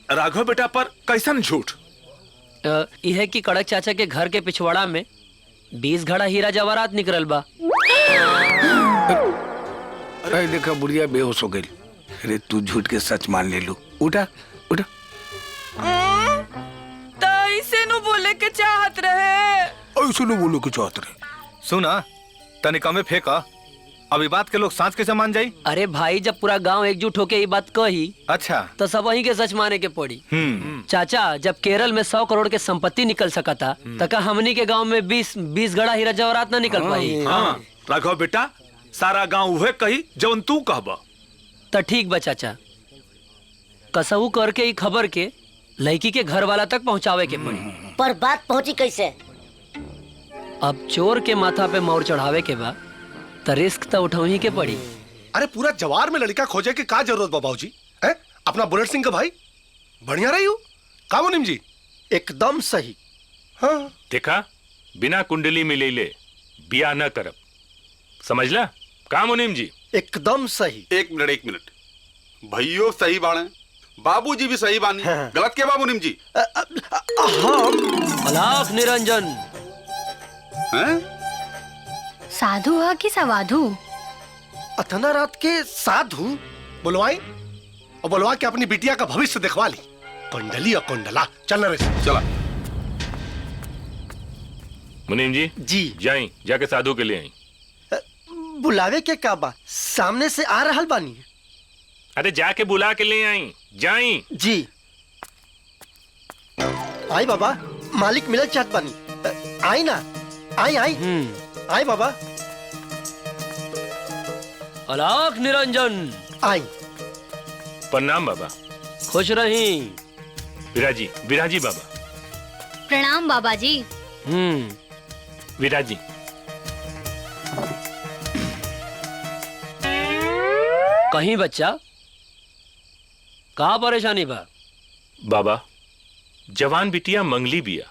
राघव बेटा पर कैसन झूठ? यह कि कड़क चाचा के घर के पिछवाड़ा में 20 घड़ा हीरा जवाहरात निकलल बा। अरे देखा, बुढ़िया बेहोश हो गई। अरे तू झूठ के सच मान ले लू। उठा उठा। तो ऐसे नु बोले के चाहत रहे। ऐसे नु बोलो के चाहत रहे। सुना, तनिका में फेंका, अभी बात के लोग सांच कैसे मान जाई? अरे भाई, जब पूरा गांव एकजुट होके ये बात कही, अच्छा, तो सब वही के सच माने के पड़ी। चाचा, जब केरल में 100 करोड़ के संपत्ति निकल सका था, तो हमनी के गांव में 20 घड़ा हीरा जवाहरात ना निकल पाई। हाँ, राघव बेटा, सारा गांव उहे कही जवन तू कहबा। तो ठीक बा चाचा, कसहू करके ई खबर के लड़की के घर वाला तक पहुंचावे के पड़ी। पर बात पहुंची कैसे? अब चोर के माथा पे मोर चढ़ावे के बा तो रिस्क तो उठाही के पड़ी। अरे पूरा जवार में लड़का खोजे की का जरूरत बाबू जी? है अपना बुलेट सिंह का भाई बढ़िया रही हो का मुनीम जी? एकदम सही। हाँ देखा, बिना कुंडली में ले ले बिया न करब, समझला का मुनीम जी? एकदम सही। एक मिनट, भैयो सही बाणे, बाबूजी भी सही बानी। गलत के बा मुनीम जी? अलाख निरंजन। साधु है कि सवाधु? अथना रात के साधु बुलवाई और बुलवा के अपनी बिटिया का भविष्य दिखवा ली। कुंडली और कुंडला चल रे चला। मुनीम जी जी जाई, जाके साधु के लिए आई। बुलावे के का बा? सामने से आ रहल बानी। अरे जाके बुला के ले आई, जाई। जी आई बाबा, मालिक मिलल चाहत बानी। आई ना, आई आई आई बाबा। अलाख निरंजन आई। प्रणाम बाबा। खुश रही। विराजी विराजी बाबा। प्रणाम बाबा जी। विराजी। कहीं बच्चा का परेशानी बा? बाबा जवान बिटिया मंगली बिया,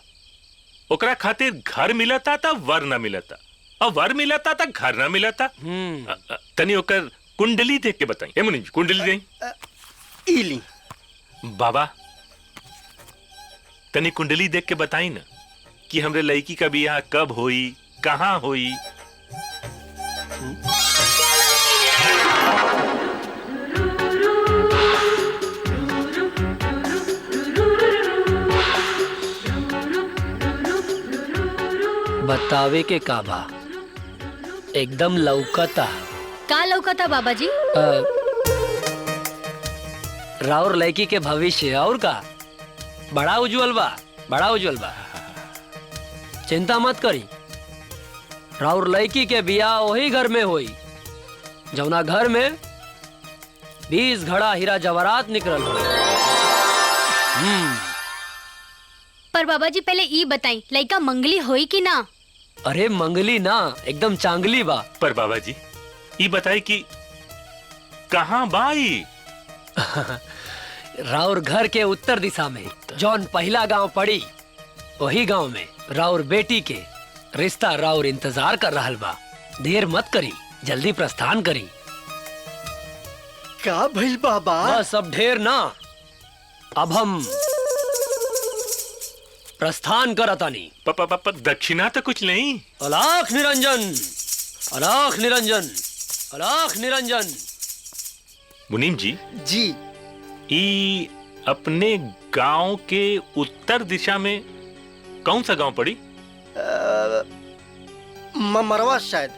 ओकरा खातिर घर मिलता था वर न मिलता, और वर मिलता था घर न मिलता। तनी ओकर कुंडली देख के बताई। ए मुनि जी कुंडली देई। इली बाबा तनी कुंडली देख के बताई ना कि हमरे लड़की का बियाह कब होई, कहाँ होई। बतावे के काबा एकदम लौकता। का लौकता बाबा जी? राउर लड़की के भविष्य और का बड़ा उज्जवल बा, बड़ा उज्जवल बा। चिंता मत करी, राउर लड़की के बियाह वही घर में होई जौना घर में 20 घड़ा हीरा जवाहरात निकलल हो। पर बाबा जी पहले ई बताई लड़का मंगली होई कि ना? अरे मंगली ना, एकदम चांगली बा। पर बाबा जी ये बताई कि कहाँ बाई? राउर घर के उत्तर दिशा में जौन पहला गांव पड़ी, वही गांव में राउर बेटी के रिश्ता राउर इंतजार कर रहल बा। देर मत करी, जल्दी प्रस्थान करी। का भइल बाबा? बस अब ढेर ना, अब हम प्रस्थान करतानी। दक्षिणा तो कुछ नहीं। अलाख निरंजन, अलाख निरंजन, अलाख निरंजन। मुनीम जी जी ई अपने गांव के उत्तर दिशा में कौन सा गांव पड़ी? मरवा शायद।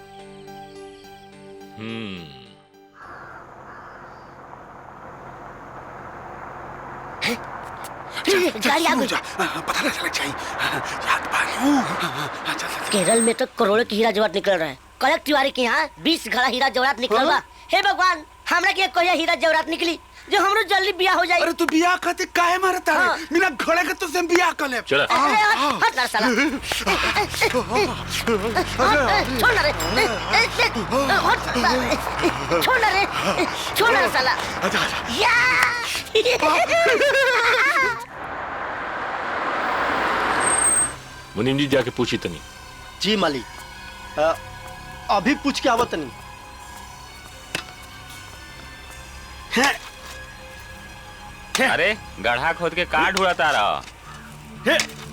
गाड़ी आ गई। पता ना चला चाहिए। केरल में तो करोड़ों की हीरा जवाहरात निकल रहा है। कलेक्ट तिवारी के यहाँ 20 घड़ा हीरा जवाहरात निकल बा। हे भगवान, हमरा के कहिया हीरा जवाहरात निकली जो हमरो जल्दी बियाह हो जाए। अरे तू बियाह खातिर काहे मारता है? बिना घोड़े के तो से बियाह कर ले। चला हट ना साला। छोड़ ना रे, छोड़ ना रे, छोड़ ना साला। या मुनीम जी जाके पूछी तनी। जी मालिक, अभी पूछ के आवत नहीं। अरे गड्ढा खोद के का ढूंढता रहा?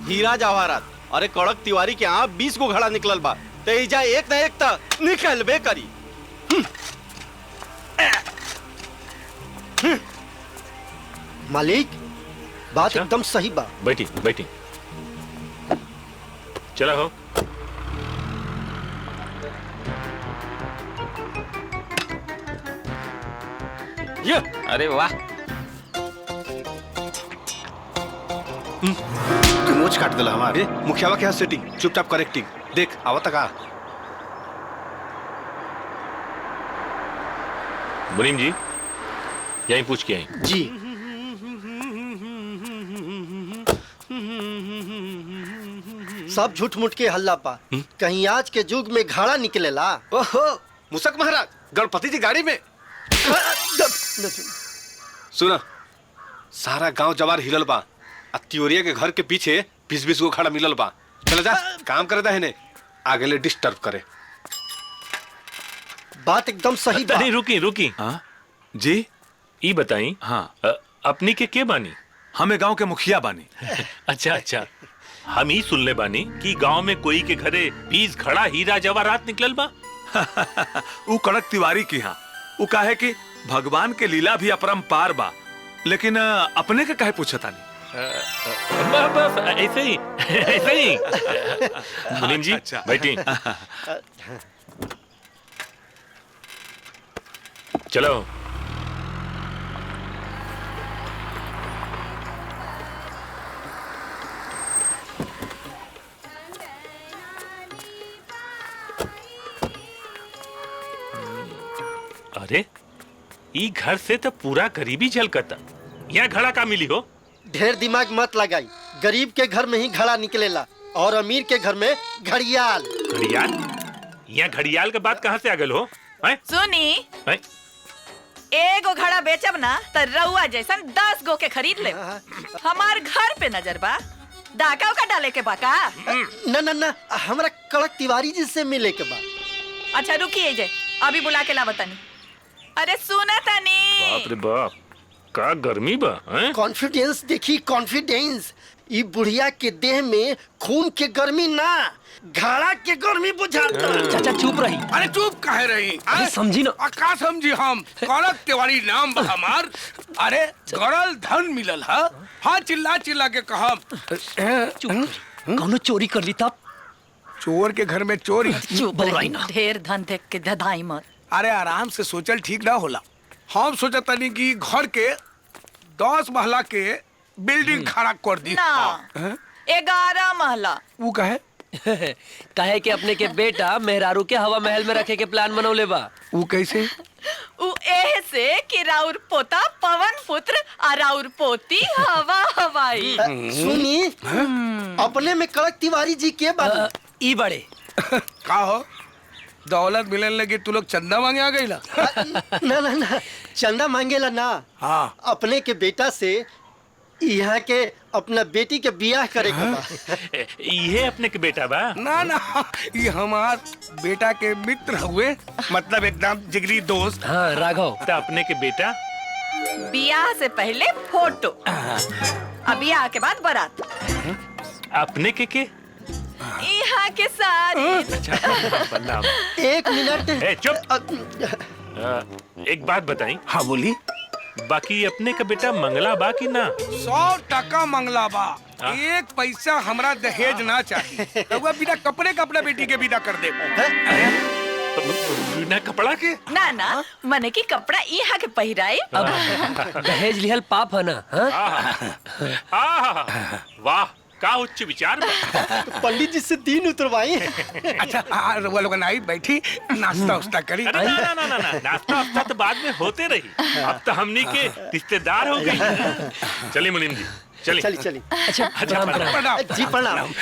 हीरा जवाहरात। अरे कड़क तिवारी के यहाँ 20 को घड़ा निकलल बा, तेजा एक न एक त निकलबे करी। मालिक बात एकदम सही बा। बैठी बैठी। चला हो। ये अरे वाह, तू मोच काट दिला हमारे। मुखियावा के यहाँ सेटिंग चुपचाप करेक्टिंग देख आवत का। मुनीम जी यहीं पूछ के आई। जी सब झूठ मूठ के हल्ला पा। कहीं आज के युग में घाड़ा निकलेला। ओहो मुसक महाराज, गणपति जी गाड़ी में। सुना, सारा गांव जवार हिलल बा, तिवरिया के घर के पीछे 20-20 को खड़ा मिलल बा। चला जा, काम करता है ने आगे ले डिस्टर्ब करे। बात एकदम सही बा। नहीं रुकी रुकी। जी ई बताई। हाँ अपनी के बानी? हमें गांव के मुखिया बानी। अच्छा अच्छा, हम ही सुनले बानी कि गांव में कोई के घरे 20 घड़ा हीरा जवाहरात निकलल बा। वो कड़क तिवारी की यहाँ वो काहे कि भगवान के लीला भी अपरंपार बा, लेकिन अपने के काहे पूछता नहीं? बस ऐसे ही ऐसे ही। मुनीम जी अच्छा। बैठी। चलो अरे ई घर से तो पूरा गरीबी झलकता। यहाँ घड़ा का मिली हो? ढेर दिमाग मत लगाई, गरीब के घर में ही घड़ा निकलेला और अमीर के घर में घड़ियाल। घड़ियाल? यहाँ घड़ियाल के बात कहाँ से आ गल हो? सुनी, हैं? एगो घड़ा बेचब ना तो रउआ जैसन 10 गो के खरीद ले। हमार घर पे नजर बा, डाका का डाले के बाका। ना ना ना, हमरा कड़क तिवारी जी से मिले के बा। अच्छा रुकिए जे, अभी बुला के लावतनी। अरे सुना तनी। बाप रे बाप, का गर्मी बा। कॉन्फिडेंस देखी, कॉन्फिडेंस। ई बुढ़िया के देह में खून के गर्मी ना, घड़ा के गर्मी बुझाता। चाचा चुप रही। अरे चुप काहे रही? अरे समझी ना। का समझी हम? कड़क तिवारी नाम बा हमार। अरे गड़ल धन मिलल है। हाँ चिल्ला चिल्ला के कहम। कौनो चोरी कर ली तब? चोर के घर में चोरी? ढेर धन देख के धधाई मत। अरे आराम से सोचल ठीक ना होला। हम सोचा तनी कि घर के 10 महला के बिल्डिंग खड़ा कर दी। 11 महला। वो कहे कहे कि अपने के बेटा मेहरारू के हवा महल में रखे के प्लान बनौले बा। वो कैसे? उ एह से कि राउर पोता पवन पुत्र और राउर पोती हवा हवाई। सुनी, अपने में कड़क तिवारी जी के बारे ई बड़े का हो? दौलत मिलने लगे तू लोग चंदा मांगे आ गई ला? ना ना ना, चंदा मांगेला ना। हाँ, अपने के बेटा से यहाँ के अपना बेटी के बियाह करे के बा। ये अपने के बेटा बा? ना ना, ये हमार बेटा के मित्र हुए, मतलब एकदम जिगरी दोस्त। हाँ राघव। तो अपने के बेटा? बियाह से पहले फोटो, अब बियाह के बाद बारात। अपने के यहाँ के साथ। एक मिनट। चुप। एक बात बताई। हाँ बोली। बाकी अपने का बेटा मंगला बा कि ना? 100% मंगला बा। 1 पैसा हमरा दहेज ना चाहिए। रउआ बिना कपड़े का अपना बेटी के विदा कर दे। बिना कपड़ा के? ना ना, मने की कपड़ा यहाँ के पहिराए। दहेज लिहल पाप है ना? वाह, का उच्च विचार। पंडित जी से दीन उतरवाई। अच्छा रउआ लोग आई बैठी, नाश्ता उस्ता करी। ना ना ना ना, नाश्ता उस्ता तो बाद में होते रही। अब तो हमनी के रिश्तेदार हो गई। चलिए मुनीम जी, चलिए चली। अच्छा प्रणाम जी, प्रणाम।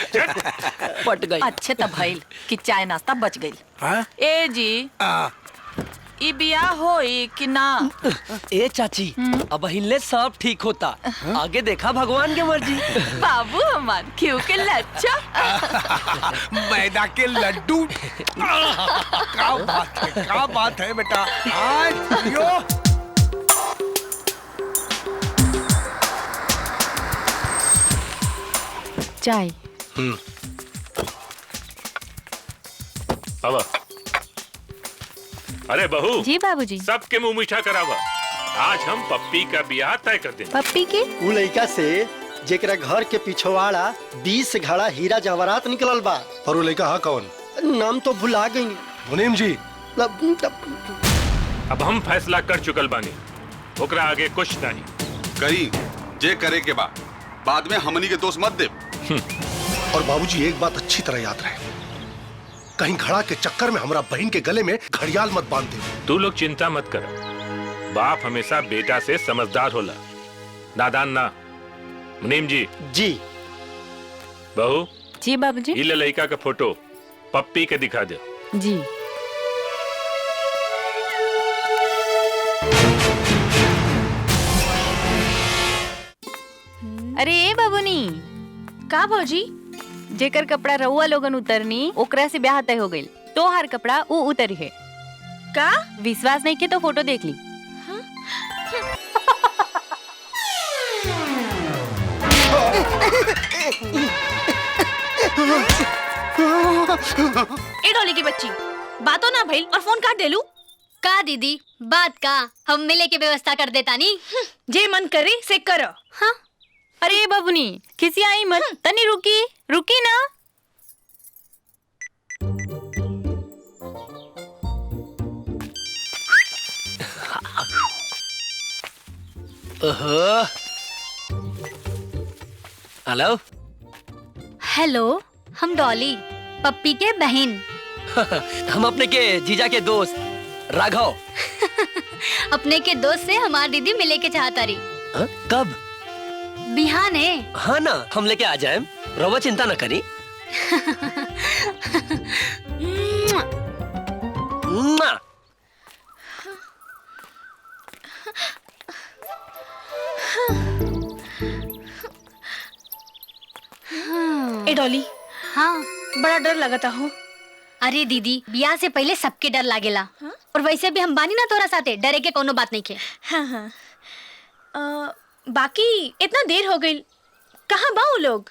पट गई। अच्छे तब भइल कि चाय नाश्ता बच गई। ए जी, ई बियाह होई कि ना? ए चाची, अब हिले सब ठीक होता, आगे देखा भगवान के मर्जी। बाबू हमार क्यों के लच्छा। मैदा के लड्डू। क्या बात है बेटा। आज यो चाय। अब अरे बहू। जी बाबूजी। सबके मुंह मीठा करावा। आज हम पप्पी का ब्याह तय कर देंगे। पप्पी के? उ लड़का से जेकरा घर के पिछवाड़ा 20 घड़ा हीरा जवाहरात निकलल बा। और वो लड़का हा कौन? नाम तो भुला गई। मुनीम जी। अब हम फैसला कर चुकल बानी, ओकरा आगे कुछ नहीं करी। जे करे के बाद में हमनी के दोस्त मत दे। और बाबूजी एक बात अच्छी तरह याद रहे, कहीं घड़ा के चक्कर में हमारा बहन के गले में घड़ियाल मत बांध दे। तू लोग चिंता मत कर, बाप हमेशा बेटा से समझदार होला, नादान ना। मुनीम जी। जी। बहू। जी बाबूजी। ये लड़का का फोटो पप्पी के दिखा दे। जी। अरे ए बाबूनी। का भौजी? जेकर कपड़ा रउआ लोगन उतरनी ओकरा से ब्याह तय हो गइल, तो हर कपड़ा ऊ उतरी है। का विश्वास नहीं के तो फोटो देख ली। ए डोली की बच्ची, बातों ना भइल और फोन काट देलू। का दीदी बात का, हम मिले के व्यवस्था कर देता नी। जे मन करे से करो। हाँ। अरे बाबूनी किसी आई मत, तनी रुकी रुकी ना। हेलो। हेलो, हम डॉली, पप्पी के बहन। हम अपने के जीजा के दोस्त राघव। अपने के दोस्त से हमारी दीदी मिले के चाहता रही। कब? बिहाने। हाँ ना, हम लेके आ जाए, रवा चिंता न करी। ए डॉली। हाँ। बड़ा डर लगता हो। अरे दीदी, ब्याह से पहले सबके डर लागेला। हाँ? और वैसे भी हम बानी ना तोरा साथे, डरे के कोनो बात नहीं के। हाँ हाँ। बाकी इतना देर हो गई, कहाँ बा वो लोग?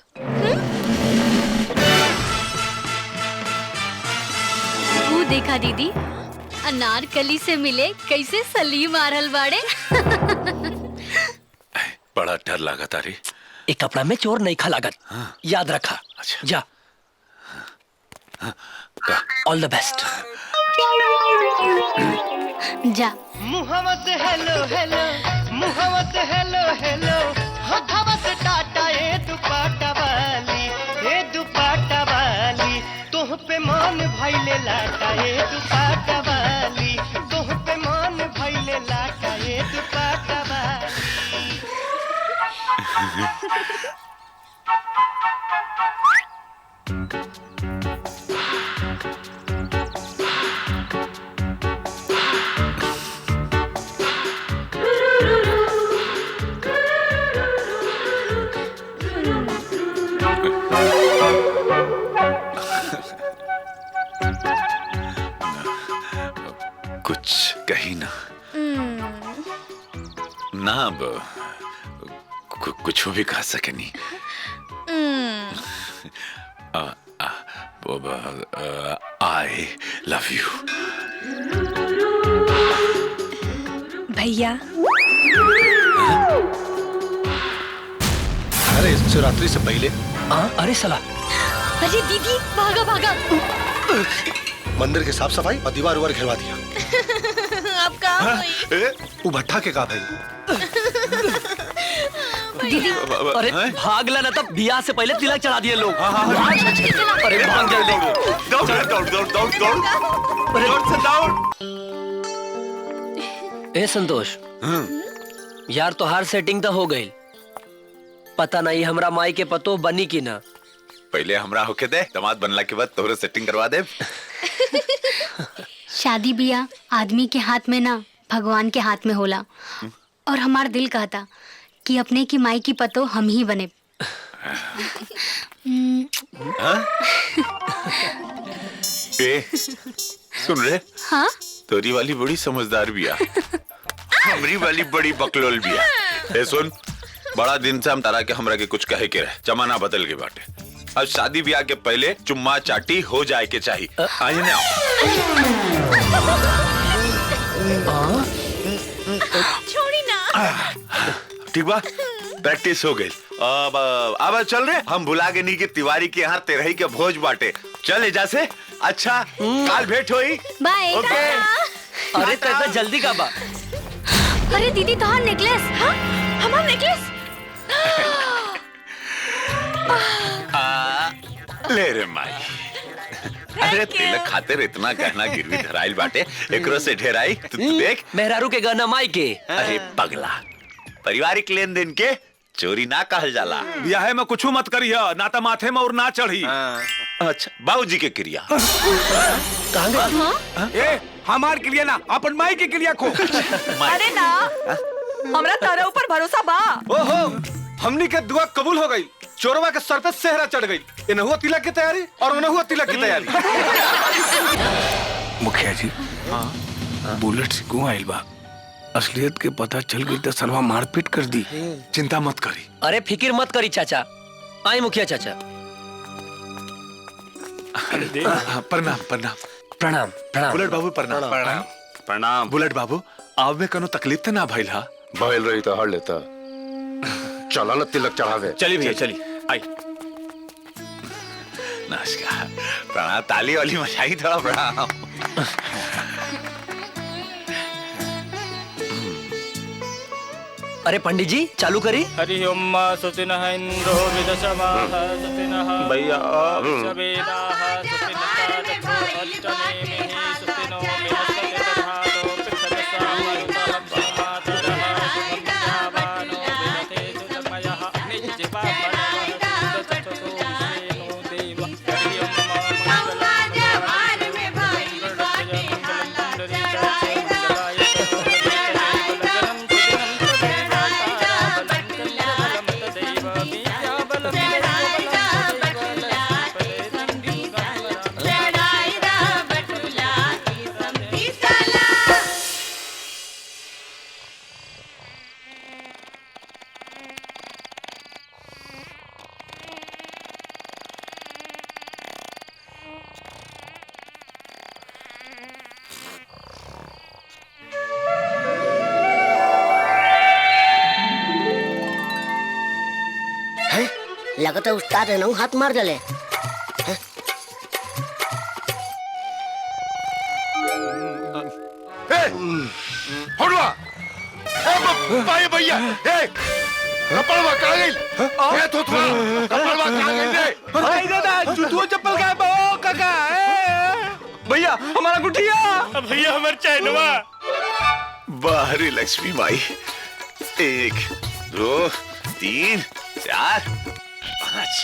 वो देखा दीदी, अनारकली से मिले कैसे सलीम आ रहल बाड़े। बड़ा डर लगा तारी। एक कपड़ा में चोर नहीं खा लागत। याद रखा। अच्छा। जा। ऑल द बेस्ट। जा। Muhammad hello hello, Muhammad hello hello, हो धवत टाटा ए दुपट्टा वाली, तोह पे मान भइले लाटा ए दुपट्टा वाली, तोह पे मान भइले लाटा ए दुपट्टा वाली। कुछ कही ना ना अब कुछ भी कह सके नहीं। आई लव यू भैया। अरे शिवरात्रि से पहले। अरे सला। अरे दीदी, भागा भागा। मंदिर की साफ सफाई और दीवार उवार घेरवा दिया। अब कहाँ हुई? वो भट्ठा के का भाई। दीदी, अरे भागला ना, तब ब्याह से पहले तिलक चढ़ा दिए लोग। अरे भाग ए संतोष, यार तोहार सेटिंग तो हो गई, पता नहीं हमरा माई के पतो बनी की ना। पहले हमरा होके दे, दामाद बनला के बाद तोहरे सेटिंग करवा दे। शादी बिया आदमी के हाथ में ना, भगवान के हाथ में होला। और हमार दिल कहता कि अपने की माई की पतो हम ही बने। ए, सुन रे। हाँ? तोरी वाली बड़ी समझदार बिया, हमरी वाली बड़ी बकलोल बिया। ए सुन, बड़ा दिन से हम तारा के हमरा के कुछ कहे के रहे, जमाना बदल गए बाटे। अब शादी ब्याह के पहले चुम्मा चाटी हो जाए के चाहिए। आइए ना। छोड़ी ना। ठीक बा, प्रैक्टिस हो गई। अब चल रहे, हम भुला के नहीं कि तिवारी के यहाँ तेरही के भोज बाटे। चल एजा से। अच्छा, काल भेंट होई। बाय। ओके। अरे तो जल्दी का बा। अरे दीदी, तोहार नेकलेस। हाँ? हमार नेकलेस। ले रे माई। अरे तिलक खातिर इतना गहना गिरवी धराइल बाटे, एकरो से ढेराई तू देख। मेहरारू के गहना माई के। अरे पगला, पारिवारिक लेन देन के चोरी ना कहल जाला। ब्याह में कुछ मत करिया, ना तो माथे में और ना चढ़ी। अच्छा, बाबूजी के क्रिया। कहाँ गए? ए, हमार क्रिया ना, अपन माई की क्रिया को। अरे ना, हमरा तारा ऊपर भरोसा बा। ओहो, हमनी के दुआ कबूल हो गई। चोरवा के सर पे सेहरा चढ़ गई। इनहुआ तिलक की तैयारी और उनहुआ तिलक की तैयारी। मुखिया जी, बुलेट से क्यों आइल बा? असलियत के पता चल गई तो सरवा मारपीट कर दी। चिंता मत करी। अरे फिक्र मत करी चाचा। आई मुखिया चाचा। प्रणाम प्रणाम प्रणाम प्रणाम। बुलेट बाबू प्रणाम प्रणाम प्रणाम। बुलेट बाबू, आव में कनो तकलीफ तो ना भइल हा? भइल रही तो हर लेता। चला न तिलक चढ़ावे। चली भैया चली। आई नमस्कार। प्रणाम। ताली वाली मचाई थोड़ा। प्रणाम। अरे पंडित जी चालू करी। हरि ओम सुतिनः इंद्रो विदशमाः सुतिनः भैया सवेदाः सुतिनः तत्रो अष्टनेमिः सुतिनो बृहस्पतिर्दधातो पृथ्वी लगता है उस्ताद है ना हाथ मार डाले। हटवा भाई भैया कपड़वा कहाँ गई? ये तो कपड़वा कहाँ गई रे? भाई दादा जूतों चप्पल का है काका भैया हमारा गुठिया भैया हमार चैनवा। बाहरी लक्ष्मी माई 1 2 3 4 5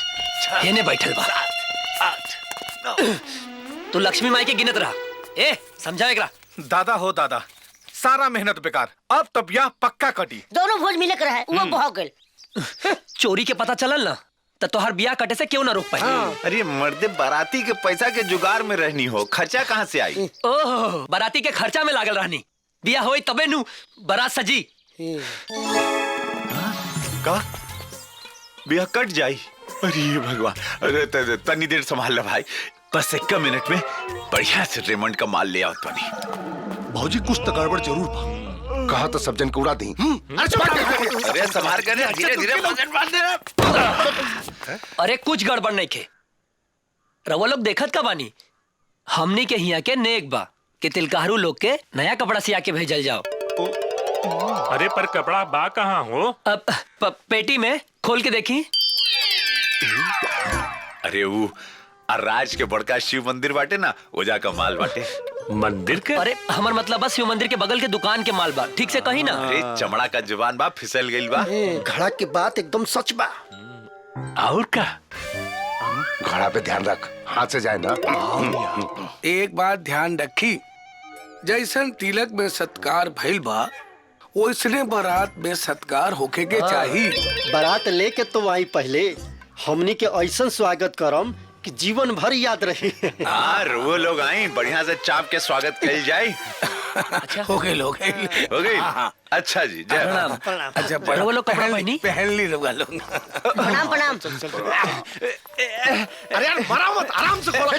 6 येने बैठल बा 8 9। तू लक्ष्मी माई के गिनत रहा। ए समझा एकरा। दादा हो दादा, सारा मेहनत बेकार। अब तब यह पक्का कटी। दोनों भोज मिले कर है वो बहुत गल। चोरी के पता चलल ना तो तोहर बियाह कटे से क्यों ना रोक पाई। अरे मर्दे बाराती के पैसा के जुगाड़ में रहनी हो, खर्चा कहाँ से आई? ओह बाराती के खर्चा में लागल रहनी। बियाह होई तबे नु बारात सजी। का बियाह कट जाई? अरे भगवान, अरे तनी देर संभाल ले भाई, बस 1 मिनट में बढ़िया से रेमंड का माल ले आओ तनी। भौजी कुछ तो गड़बड़ जरूर बा। कहा तो सब जन को उड़ा दी। अरे संभाल कर धीरे धीरे वजन बांध दे। अरे कुछ गड़बड़ नहीं खे। रवा लोग देखत का बानी हमनी के हिया के नेक बा कि तिलकाहरू लोग के नया कपड़ा सिया के भेजल जाओ। अरे पर कपड़ा बा कहाँ हो? अब पेटी में खोल के देखी। अरे वो राज के बड़का शिव मंदिर बाटे ना, ओजा का माल बाटे। मंदिर के? अरे हमार मतलब बस शिव मंदिर के बगल के दुकान के माल बा। ठीक से कही ना। अरे चमड़ा का जुबान बा, फिसल गइल बा। घड़ा के बात एकदम सच बा। और का घड़ा पे ध्यान रख, हाथ से जाए ना। एक बात ध्यान रखी, जैसन तिलक में सत्कार भइल बा वैसने बारात में सत्कार होके के चाहिए। बारात लेके तो आई पहले हमनी के ऐसा स्वागत करम कि जीवन भर याद रहे। हाँ वो लोग आए, बढ़िया से चाप के स्वागत कल जाए। अच्छा हो गए लोग हो गई। अच्छा जी जय प्रणाम। अच्छा वो लोग कपड़ा पहनी पहन ली लोग। प्रणाम प्रणाम। अरे यार मरा मत, आराम से खोलो।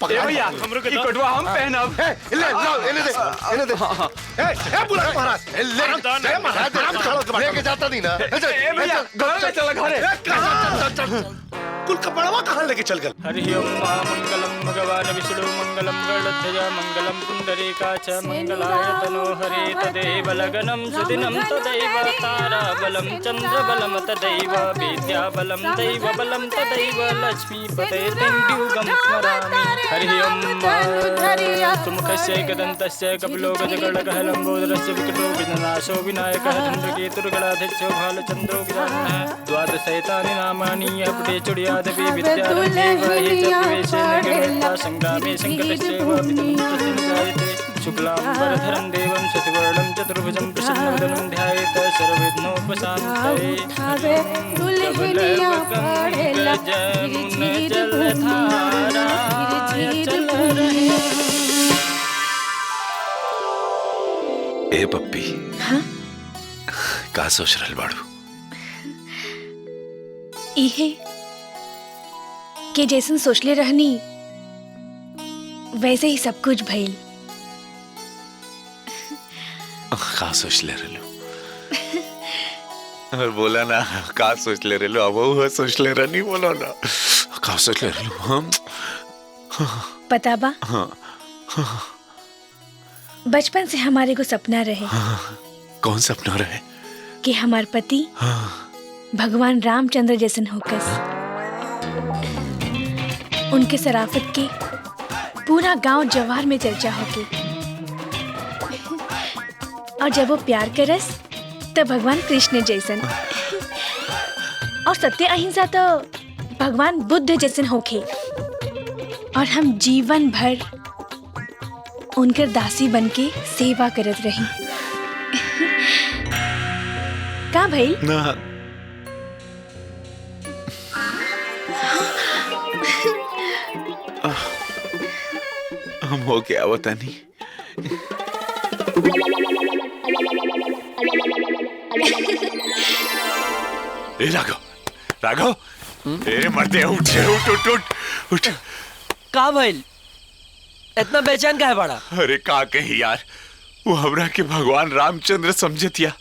भैया हमरो के कटवा हम पहनब। ले लो इन्हें दे ए बुला महाराज ले महाराज आराम से खोलो, लेके जाता नहीं ना। ए भैया घर चल घरे। चल कुल कपड़वा कहाँ लेके चल गए? हरि ओम मंगलम भगवान विष्णु मंगलम गरुड़ध्वज मंगलम पुंडरीकाक्ष मंगलाय तनो हरे तदेव लगनम सुदिनम तदैव ताराबलम चंद्रबलम तदैव विद्याबलम दैवबलम तदैव लक्ष्मीपते तंदुगम स्मरामि। हरि ओम सुमुखस्य एकदन्तस्य कपिलो गजगणकः लम्बोदरस्य विकटो विघ्ननाशो विनायकः चन्द्रकेतुर्गणाध्यक्षो भालचन्द्रो गिरान्नः। द्वादशैतानि नामानि अपटे चुडियादपि विद्यारम्भे च प्रवेशेन गणिता संग्रामे संकटस्यैव विदुमुक्तस्य जायते। शुक्लाम्बरधरं देवं शशिवर्णं चतुर्भुजं प्रसन्नवदनं ध्यायेत सर्वविघ्नोपशान्तये। जमुन जलधारा चल रही। ए पप्पी, हाँ? का सोच रहल बाड़ू? इहे के जैसन सोचले रहनी वैसे ही सब कुछ भइल। का सोच ले रहलू? और बोला ना का सोच ले रहलू? अब वो सोच ले रहनी, बोलो ना का सोच ले रहलू? हम पता बा हाँ बचपन से हमारे को सपना रहे कौन सपना रहे? कि हमार पति भगवान रामचंद्र जैसन होकस। उनके शराफत की पूरा गांव जवार में चर्चा होगी। और जब वो प्यार करस तो भगवान कृष्ण जैसन, और सत्य अहिंसा तो भगवान बुद्ध जैसन होके। और हम जीवन भर उनकर दासी बनके सेवा करत रही। का भाई? ना हम हो क्या बता नहीं। ए राघव, राघव, ए मरते उठ उठ उठ उठ उठ। का भइल? इतना बेचैन काहे बाड़ा? अरे का कही यार, वो हमरा के भगवान रामचंद्र समझतिया,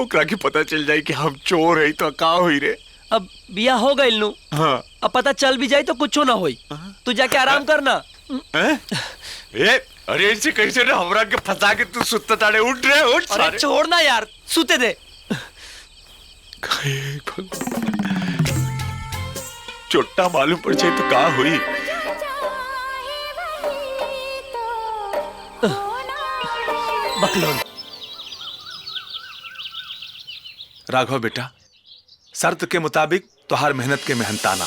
ओकरा के पता चल जाए कि हम चोर है तो का होई रे। अब बिया हो गई नु। हाँ। अब पता चल भी जाए तो कुछ ना होई। तू जाके आराम करना। अरे इनसे कैसे ना हमरा के फंसा के तू सुत्ता ताड़े उठ रहे उठ अरे सारे। छोड़ना यार, सूते दे। चोट्टा मालूम पड़ जाए तो का हुई। बकलोल। राघव बेटा, शर्त के मुताबिक तुहार मेहनत के मेहनताना।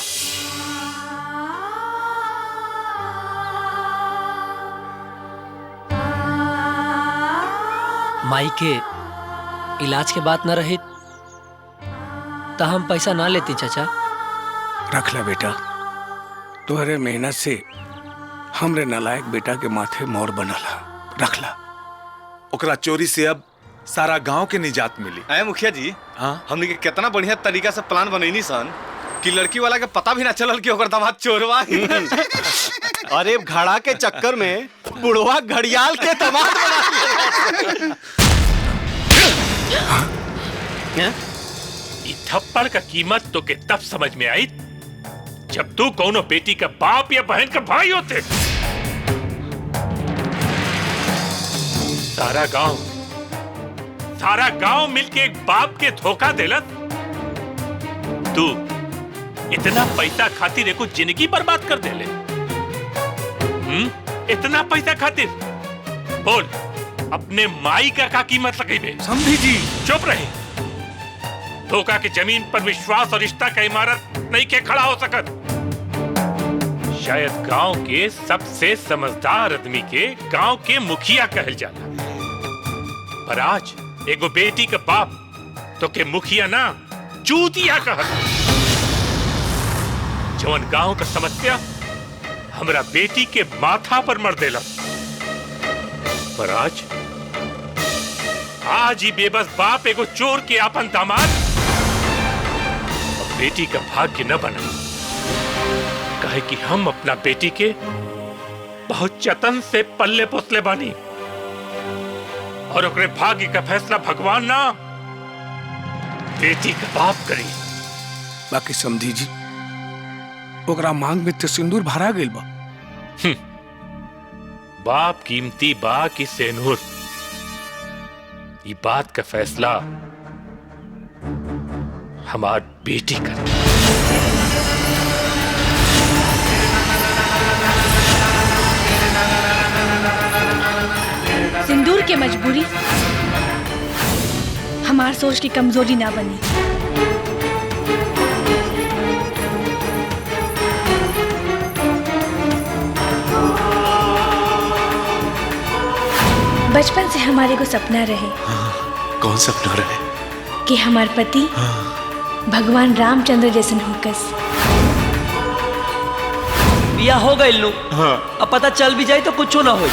माई के इलाज के बात न रही तो हम पैसा ना लेते चाचा। रख ला बेटा, तुम्हारे मेहनत से हमरे नालायक बेटा के माथे मोर बनला। रख ला। ओकरा चोरी से अब सारा गांव के निजात मिली। अरे मुखिया जी, हाँ हमने के कितना बढ़िया तरीका से प्लान बनैनी सन कि लड़की वाला के पता भी ना चलल कि ओकर दामाद चोरवा। अरे घड़ा के चक्कर में बुढ़वा घड़ियाल के दामाद बना दिया। थप्पड़ का कीमत तो के तब समझ में आई जब तू कौनो बेटी का बाप या बहन का भाई होते। सारा गांव मिलके एक बाप के धोखा देलत। तू इतना पैसा खातिर एको जिंदगी बर्बाद कर देले। इतना पैसा खातिर बोल अपने माई का कीमत लगेबे? समझी जी चुप रहे। धोखा के जमीन पर विश्वास और रिश्ता का इमारत नहीं के खड़ा हो सकत। शायद गांव के सबसे समझदार आदमी के गांव के मुखिया कहल जाला, पर आज एगो बेटी का बाप तो के मुखिया ना चूतिया कहत। जवन गांव का समस्या हमरा बेटी के माथा पर मर देला, पर आज ही बेबस बाप एगो चोर के आपन दामाद और बेटी का भाग्य न बना। कहे कि हम अपना बेटी के बहुत जतन से पल्ले पोसले बानी और ओकरे भाग्य का फैसला भगवान ना बेटी का बाप करी। बाकी समझी जी, ओकरा मांग में तो सिंदूर भरा गइल बा। बाप कीमती बा की सेनूर, ये बात का फैसला हमार बेटी कर। सिंदूर के मजबूरी हमार सोच की कमजोरी ना बनी। बचपन से हमारे को सपना रहे। कौन सपना रहे? कि हमार पति भगवान रामचंद्र जैसन होकस। बिया हो गई नु। हाँ। अब पता चल भी जाए तो कुछ ना हो।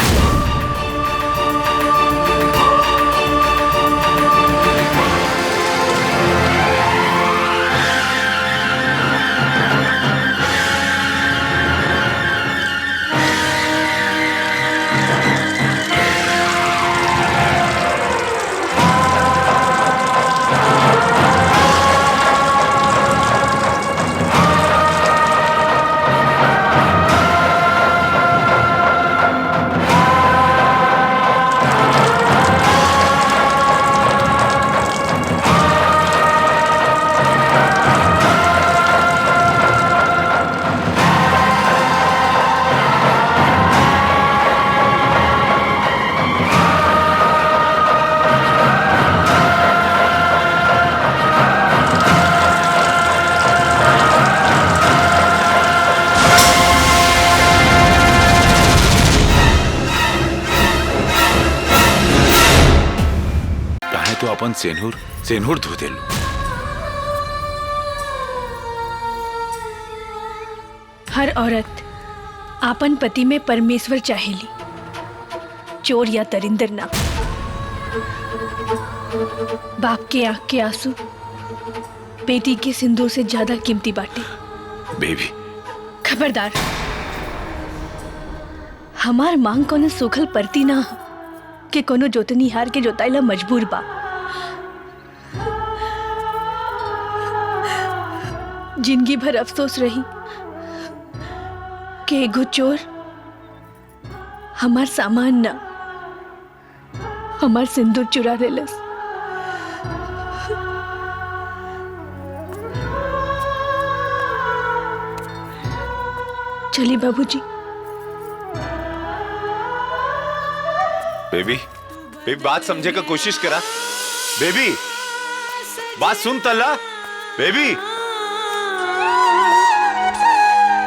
तो अपन सेनूर धो दे लो। हर औरत आपन पति में परमेश्वर चाहेली, चोर या दरिंदर ना। बाप के आंख के आंसू बेटी के सिंदूर से ज्यादा कीमती बाटे। बेबी खबरदार, हमार मांग कोनो सूखल परती ना कि कोनो जोतनी हार के जोताइला मजबूर बा। जिंदगी भर अफसोस रही कि एगो चोर हमार सामान ना हमार सिंदूर चुरा लेलस। चली बाबूजी। बेबी बेबी बात समझे का कोशिश करा। बेबी बात सुन तला। बेबी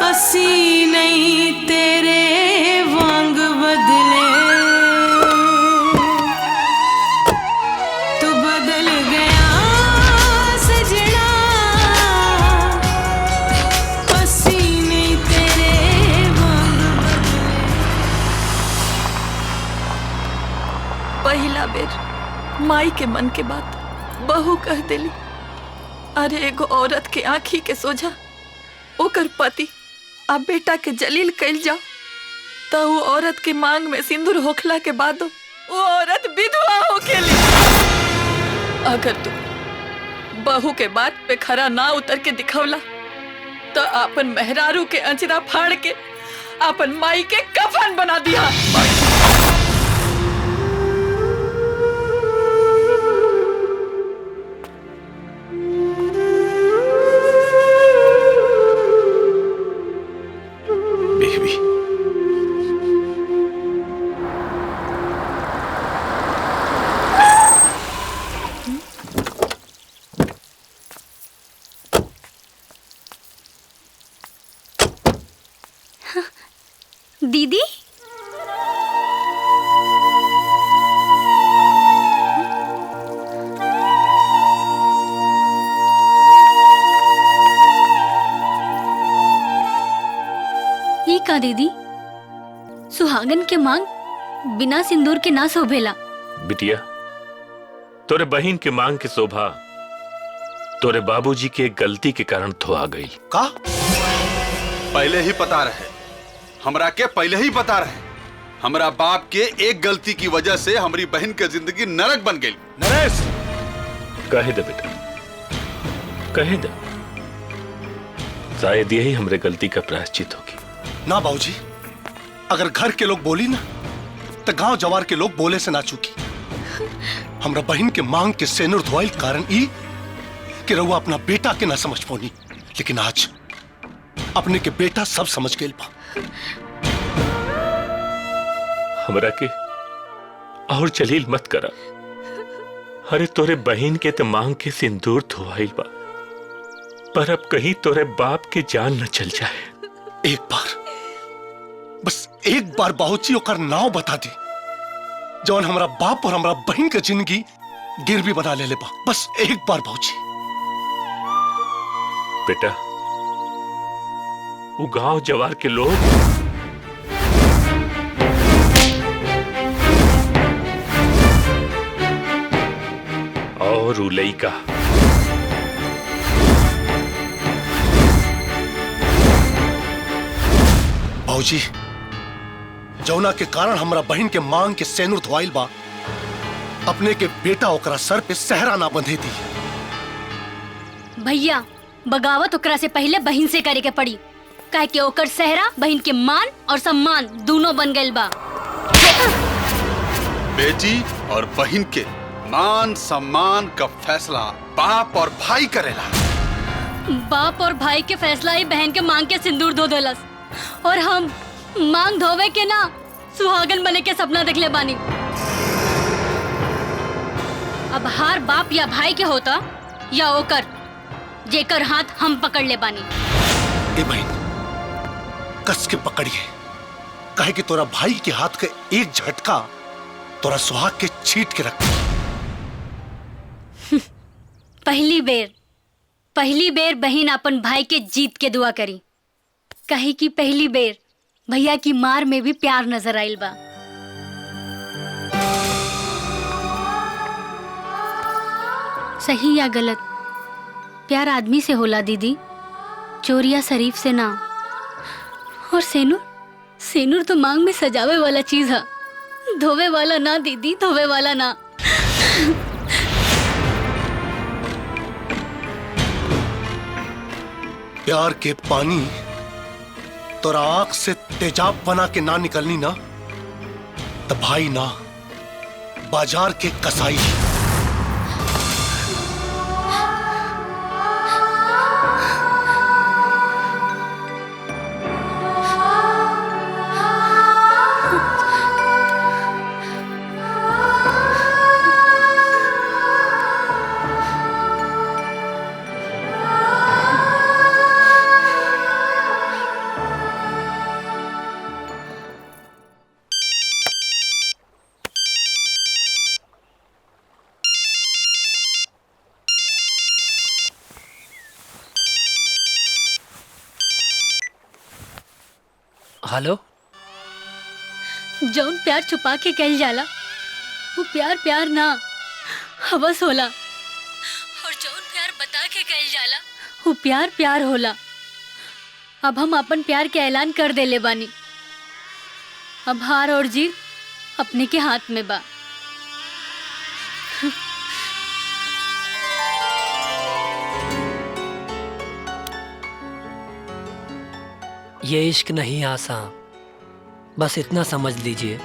असी नहीं तेरे वांग बदले, तू बदल गया सजना। असी नहीं तेरे वांग बदले। पहला बेर माई के मन के बात बहू कह दिली। अरे एगो औरत के आँखी के सोझा ओकर पति अब बेटा के जलील कैल जाओ तो वो औरत के मांग में सिंदूर होखला के बाद वो औरत विधवा होकेली। अगर तू बहू के बात पे खरा ना उतर के दिखवला तो अपन मेहरारू के अंचरा फाड़ के अपन माई के कफन बना दिया। दीदी ई का दीदी सुहागन के मांग बिना सिंदूर के ना शोभेला। बिटिया तोरे बहन के मांग के शोभा तोरे बाबूजी के गलती के कारण धोआ गई। का पहले ही पता रहे, हमरा के पहले ही पता रहे। हमरा बाप के एक गलती की वजह से हमारी बहन की जिंदगी नरक बन गई। नरेश कहे दे बेटा, कहे दे, शायद यही हमरे गलती का प्रायश्चित होगी। ना बाबूजी, अगर घर के लोग बोली ना तो गांव जवार के लोग बोले से ना चूकी। हमरा बहन के मांग के सेनुर धोइल कारण ई कि रहुआ अपना बेटा के ना समझ पौनी, लेकिन आज अपने के बेटा सब समझ गए बा। हमरा के और जलील मत करा। अरे तोरे बहन के तो मांग के सिंदूर धोवाइल बा, पर अब कहीं तोरे बाप के जान न चल जाए। एक बार, बस एक बार बाबूजी ओकर नाव बता दी जौन हमरा बाप और हमरा बहन के जिंदगी गिरवी बना ले बा। बस एक बार बाबूजी। बेटा वो गांव जवार के लोग और उलई का बाबूजी, जौना के कारण हमरा बहन के मांग के सेनुर धोइल बा, अपने के बेटा ओकरा सर पे सहरा ना बंधे दी। भैया बगावत ओकरा से पहले बहन से करे के पड़ी, काहे कि ओकर सहरा बहन के मान और सम्मान दोनों बन गइल बा। बेटी और बहन के मान सम्मान का फैसला बाप और भाई करेला। बाप और भाई के फैसला ही बहन के मांग के सिंदूर धो देलस, और हम मांग धोवे के ना सुहागन बने के सपना देखले बानी। अब हार बाप या भाई के होता या ओकर जेकर हाथ हम पकड़ ले बानी। ए बहन, कस के पकड़िए, काहे कि तोरा भाई के हाथ का एक झटका तोरा सुहाग के छीट के रख। पहली बेर बहन अपन भाई के जीत के दुआ करी, कहे कि पहली बेर भैया की मार में भी प्यार नजर आइल बा। सही या गलत, प्यार आदमी से होला दीदी, चोर या शरीफ से ना। और सेनुर तो मांग में सजावे वाला चीज है, धोवे वाला ना दीदी, धोवे वाला ना। प्यार के पानी तोरा आंख से तेजाब बना के ना निकलनी ना, तो भाई ना बाजार के कसाई। हेलो। जौन प्यार छुपा के कल जाला वो प्यार प्यार ना हवस होला, और जौन प्यार बता के कल जाला वो प्यार प्यार होला। अब हम अपन प्यार के ऐलान कर देले बानी। अब हार और जीत अपने के हाथ में बा। ये इश्क नहीं आसान, बस इतना समझ लीजिए,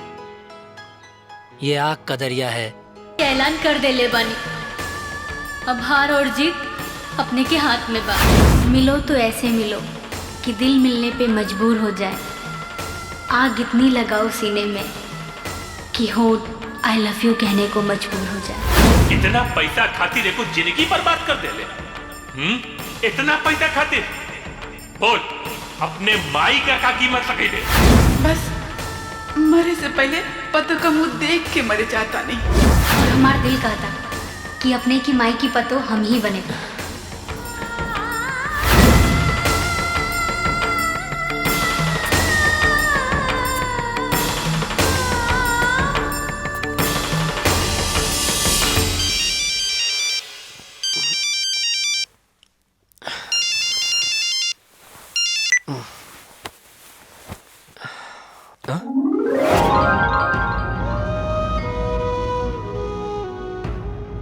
ये आग का दरिया है। ऐलान कर देले बानी। अब हार और जीत अपने के हाथ में बा। मिलो तो ऐसे मिलो कि दिल मिलने पे मजबूर हो जाए। आग इतनी लगाओ सीने में कि होठ आई लव यू कहने को मजबूर हो जाए। इतना पैसा खातिर एको जिंदगी बर्बाद कर देले। इतना पैसा खातिर बोल अपने माई का कीमत सके दे। बस मरे से पहले पतो का मुंह देख के मरे जाता नहीं। और हमारा दिल कहता कि अपने की माई की पतो हम ही बने।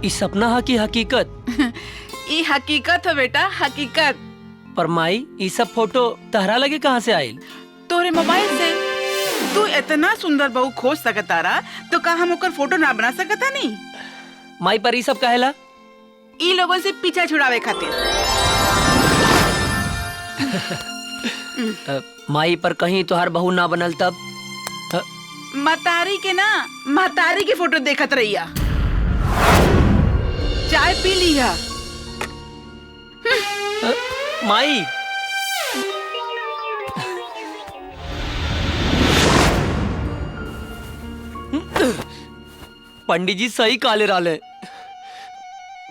इस सपना हा की हकीकत? ये हकीकत है बेटा, हकीकत। पर माई ये सब फोटो तहरा लगे कहाँ से आयल? तोरे मोबाइल से। तू इतना सुंदर बहू खोज सकता रहा तो का हम ओकर फोटो ना बना सकता नहीं? माई पर ये सब कहेला? ई लोगों से पीछा छुड़ावे खातिर। माई पर कहीं तो हर बहू ना बनल तब? मतारी के ना, महतारी के फोटो देखत रहिया। चाय पी लिया। माई पंडित जी सही काले राले।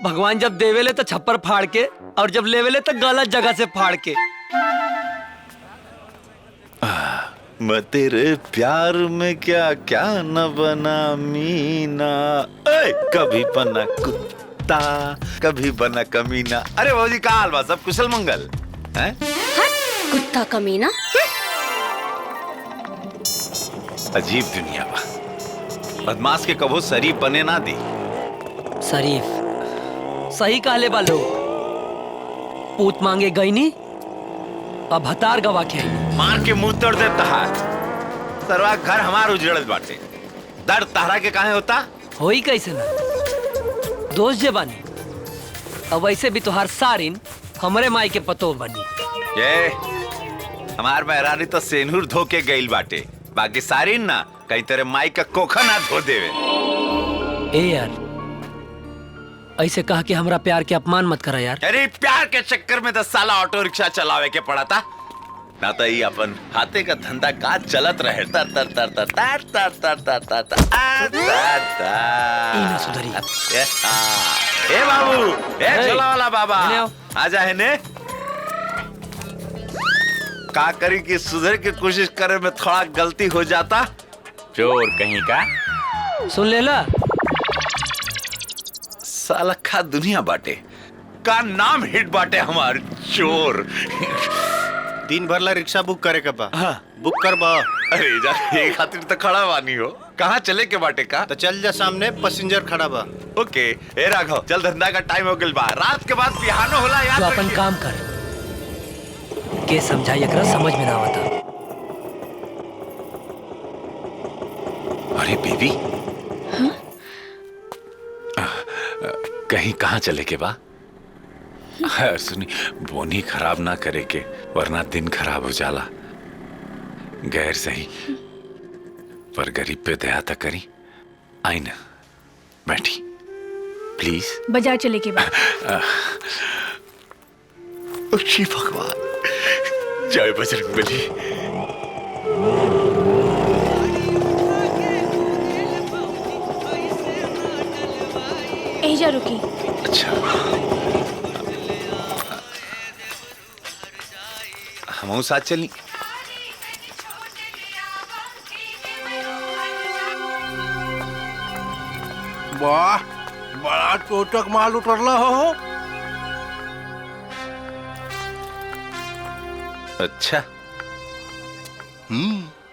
भगवान जब देवेले तो छप्पर फाड़ के और जब लेवेले तो गलत जगह से फाड़ के। मैं तेरे प्यार में क्या क्या न बना मीना। कभी बना कुत्ता कभी बना कमीना। अरे भाजी का हाल बा? सब कुशल मंगल हैं? कुत्ता कमीना। अजीब दुनिया बा। बदमाश के कभो शरीफ बने ना दी। शरीफ सही कहले बा लोग। पूत मांगे गई नी अब हतार गवा के आई। मार के मुंह तोड़ दे तहार। सरवा घर हमार उजड़ल बाटे। दर्द तहरा के काहे होता? होई कैसे ना, दोस्त जे बानी। अब वैसे भी तो हर सारिन हमरे माई के पतो बनी। ये हमार मेहरानी तो सेनूर धो के गइल बाटे, बाकी सारिन ना कहीं तेरे माई का कोखा ना धो देवे। ए यार ऐसे कहा कि हमरा प्यार के अपमान मत करा यार। अरे प्यार के चक्कर में तो साला ऑटो रिक्शा चलावे के पड़ा था ना, तो ये अपन हाथे का धंधा का चलत रहे। तर तर तर तर तर तर तर तर तर तर सुधरी। ए बाबू, ए झोला वाला बाबा आजा है ने। का करी कि सुधर की कोशिश करे में थोड़ा गलती हो जाता। चोर कहीं का। सुन लेला साला का दुनिया बाटे का नाम हिट बाटे हमार चोर। दिन भर ला रिक्शा बुक करे के बा। बुक कर बा। अरे जा ये खातिर तो खड़ा बानी हो। कहाँ चले के बाटे का? तो चल जा, सामने पैसेंजर खड़ा बा। ओके ए राघव, चल धंधा का टाइम हो गइल बा। रात के बाद बिहानो होला यार। तो अपन काम कर, के समझाई एकरा समझ में ना आवता। अरे बेबी, कहीं कहाँ चले के बा? सुनी, बोनी खराब ना करे के, वरना दिन खराब हो जाला। गैर सही पर गरीब पे दया तक करी। आई ना, बैठी प्लीज। बाजार चले के बाद श्री भगवान, जय बजरंगबली। एजा रुकी। अच्छा, हम साथ चली। वाह, बड़ा टोटक माल उतरला हो। अच्छा,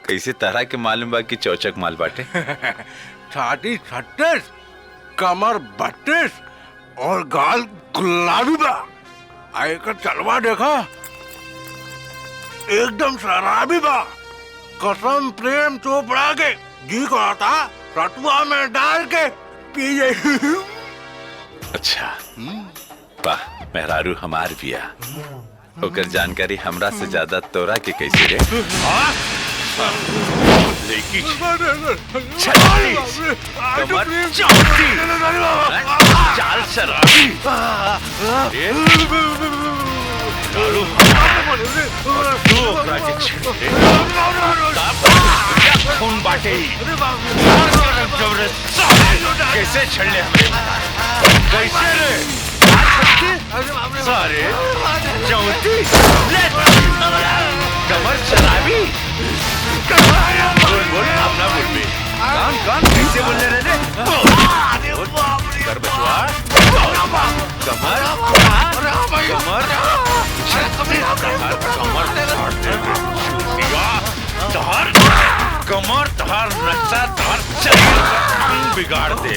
कैसे तरह के मालूम बा कि चौचक माल बाटे? छाती 36, कमर 32 और गाल गुलाबी बा। आए का चलवा देखा, एकदम शराबी बा। कसम प्रेम चोपड़ा के जी को आता रतुआ में डाल के पी जाए। अच्छा, वाह, मेहरारू हमार बिया। ओकर जानकारी हमरा से ज्यादा तोरा के कैसे रे? लेकी चाल शराबी, खून बाटे कैसे छड़ ले हमें? कैसे रे? सारे चौथी कमर शराबी। बोल बोल, अपना बोल पे। कान कान कैसे बोलने रहे? कर बचवा। कमर कमर कमर तहार नक्शा तहार शरीर बिगाड़ दे।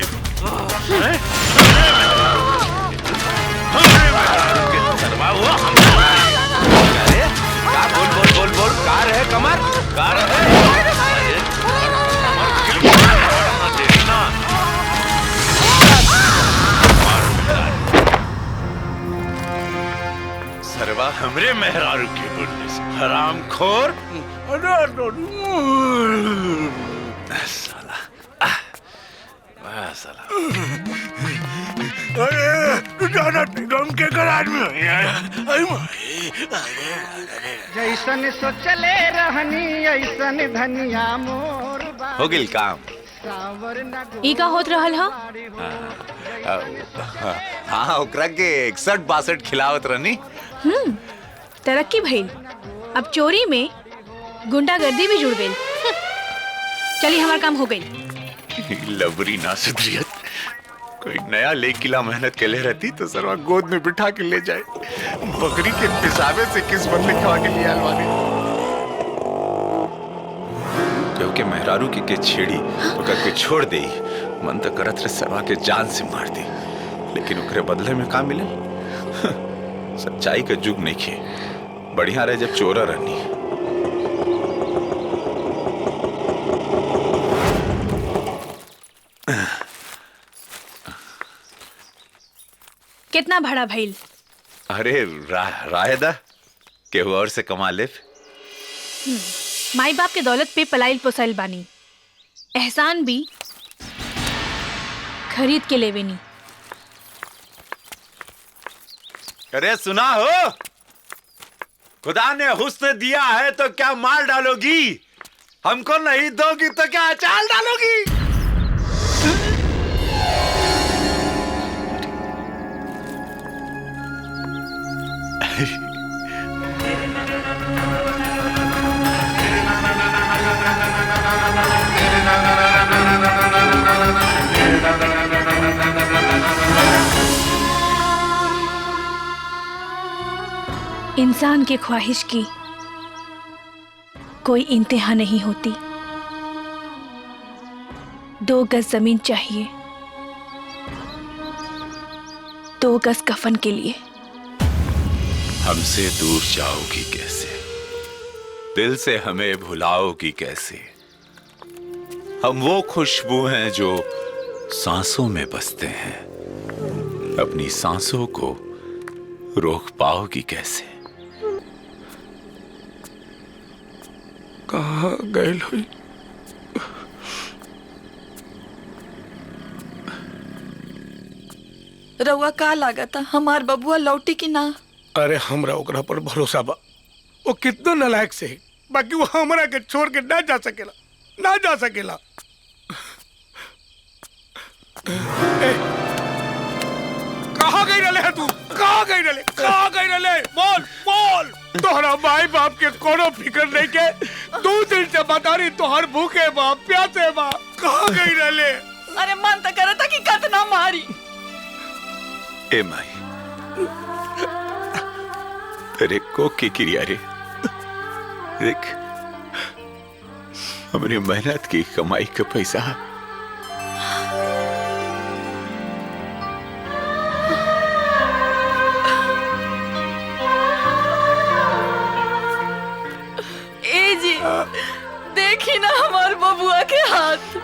बोल बोल बोल बोल, कार है कमर, कार है। सरवा हमरे मेहरारू के बोलने से हराम खोर। साला अरे जाना गम के गराज में जैसन सोचले रहनी ऐसन धनिया मोर हो गिल काम। ई का होत रहल हा? हाँ, ओकरा के 61-62 खिलावत रहनी। तरक्की भइल। अब चोरी में गुंडागर्दी भी जुड़ गई। चली, हमार काम हो गई। लबरी ना सुधरियत, कोई नया ले किला मेहनत के ले रहती तो सरवा गोद में बिठा के ले जाए। बकरी के पिसाबे से किस बदले खवा के लिए अलवाने। क्योंकि मेहरारू की के छेड़ी ओकर के छोड़ दे, मन तो करत रे सरवा के जान से मार दे, लेकिन ओकरे बदले में का मिले? सच्चाई का जुग नहीं खे। बढ़िया रहे जब चोरा रहनी। कितना भाड़ा भइल? अरे रायदा केहू और से कमा ले। माई बाप के दौलत पे पलाइल पोसाइल बानी, एहसान भी खरीद के लेवेनी। अरे सुना हो, खुदा ने हुस्न दिया है तो क्या माल डालोगी? हमको नहीं दोगी तो क्या अचार डालोगी? इंसान की ख्वाहिश की कोई इंतहा नहीं होती। 2 गज जमीन चाहिए, 2 गज कफन के लिए। हमसे दूर जाओगी कैसे, दिल से हमें भुलाओगी कैसे। हम वो खुशबू हैं जो सांसों में बसते हैं, अपनी सांसों को रोक पाओगी कैसे। कहाँ गए हुई? रउआ का लागता हमार बबुआ लौटी की ना? अरे हमरा ओकरा पर भरोसा बा। वो कितना नालायक से है, बाकी वो हमरा के छोड़ के ना जा सकेला, ना जा सकेला। कहाँ गई रले है तू? कहाँ गई रले? कहाँ गई रले? बोल बोल। तोहरा माई बाप के कोनो फिक्र नहीं के, 2 दिन से बता रही तोहर भूखे बाप प्यासे बाप। कहाँ गई रले? अरे मन तो करता कि कतना मारी। ए माई, तेरे को की क्रिया रे, देख हमारी मेहनत की कमाई का पैसा ए जी, देखी ना हमार बबुआ के हाथ।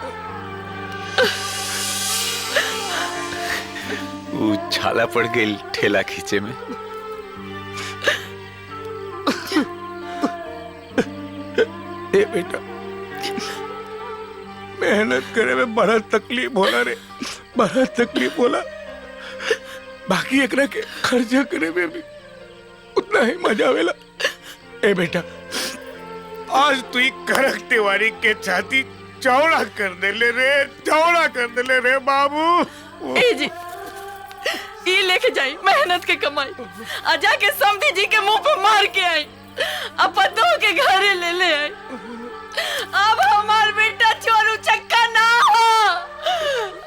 वो छाला पड़ गई ठेला खींचे में। ए बेटा, मेहनत करे में बड़ा तकलीफ होला रे, बड़ा तकलीफ होला। बाकी एकरा के खर्चा करे में भी उतना ही मजा आवेला। ए बेटा, आज तू ही करक तिवारी के छाती चौड़ा कर दे ले रे, चौड़ा कर दे ले रे बाबू। ए जी, ये लेके जाई मेहनत के कमाई, आ जाके समधी जी के मुंह पे मार के आई, अब पतों के घरे ले आई। अब हमार बेटा चोरू चक्का ना हो,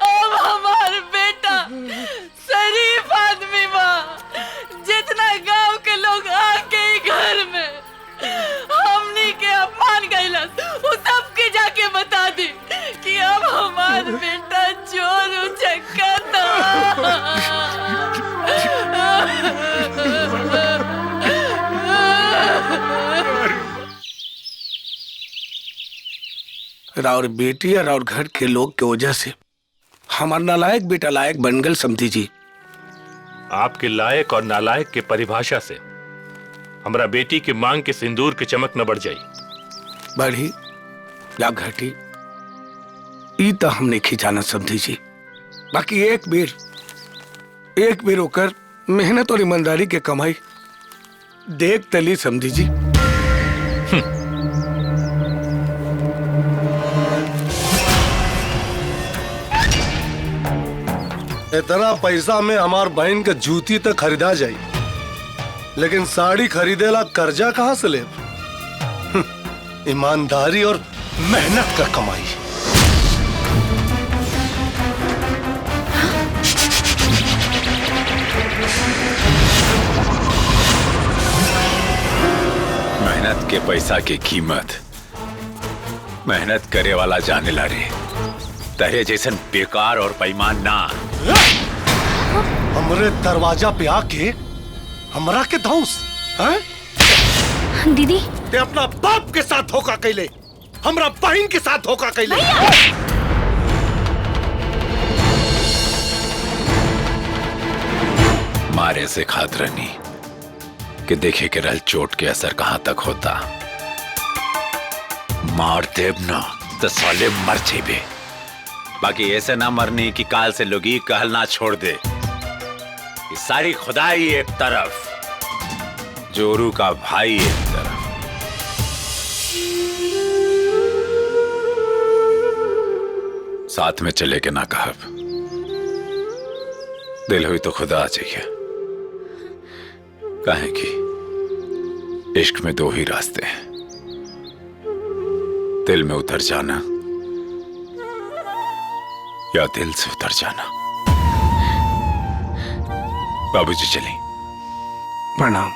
अब हमार बेटा शरीफ आदमी बा। जितना गांव के लोग आके ही घर में हमनी के अपमान कैलस, वो सबके जाके बता दी कि अब हमार बेटा चोरू चक्का राउर बेटी और राउर घर के लोग के वजह से हमार नालायक बेटा लायक बन गल समधी जी। आपके लायक और नालायक के परिभाषा से हमरा बेटी की मांग के सिंदूर की चमक न बढ़ जाई। बढ़ी या घटी ई तो हमने खिंचाना समझी जी। बाकी एक बेर होकर मेहनत और ईमानदारी के कमाई देख तली समझी जी। इतना पैसा में हमार बहन के जूती तक खरीदा जाई, लेकिन साड़ी खरीदेला कर्जा कहाँ से ले? ईमानदारी और मेहनत का कमाई। मेहनत के पैसा की कीमत मेहनत करे वाला जाने ला रे। तेरे जैसन बेकार और बेईमान ना। हमरे दरवाजा पे आके हमरा के धौंस हैं? दीदी, ते अपना बाप के साथ धोखा कैले, हमरा बहन के साथ धोखा कैले। मारे से खात रहनी कि देखे के रल चोट के असर कहां तक होता। मार देव ना तो साले मर जेबे। बाकी ऐसे ना मरनी कि काल से लोग ही कहलना छोड़ दे। ये सारी खुदाई एक तरफ, जोरू का भाई एक तरफ। साथ में चले के ना कहब, दिल हुई तो खुदा आ जाइए। कहें कि इश्क में 2 ही रास्ते हैं, दिल में उतर जाना या दिल से उतर जाना। बाबूजी चलें। प्रणाम।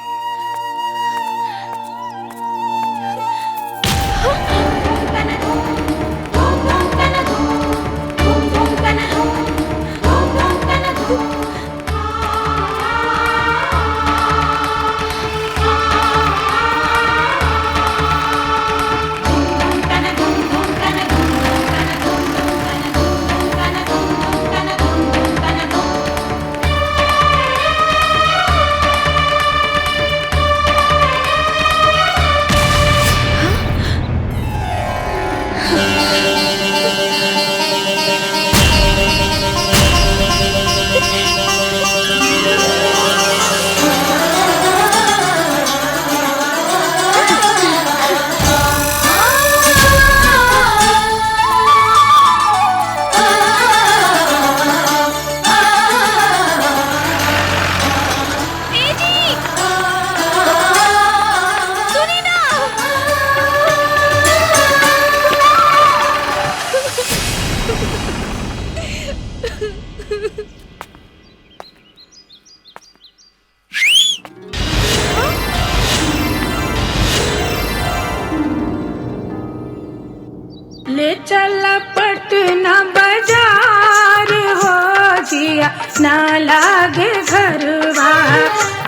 पिया ना लागे घरवा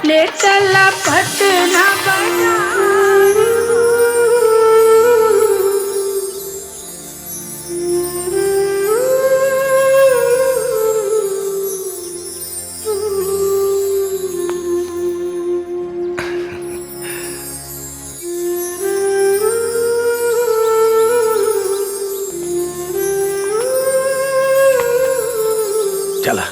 ले चला पटना बाजार। चला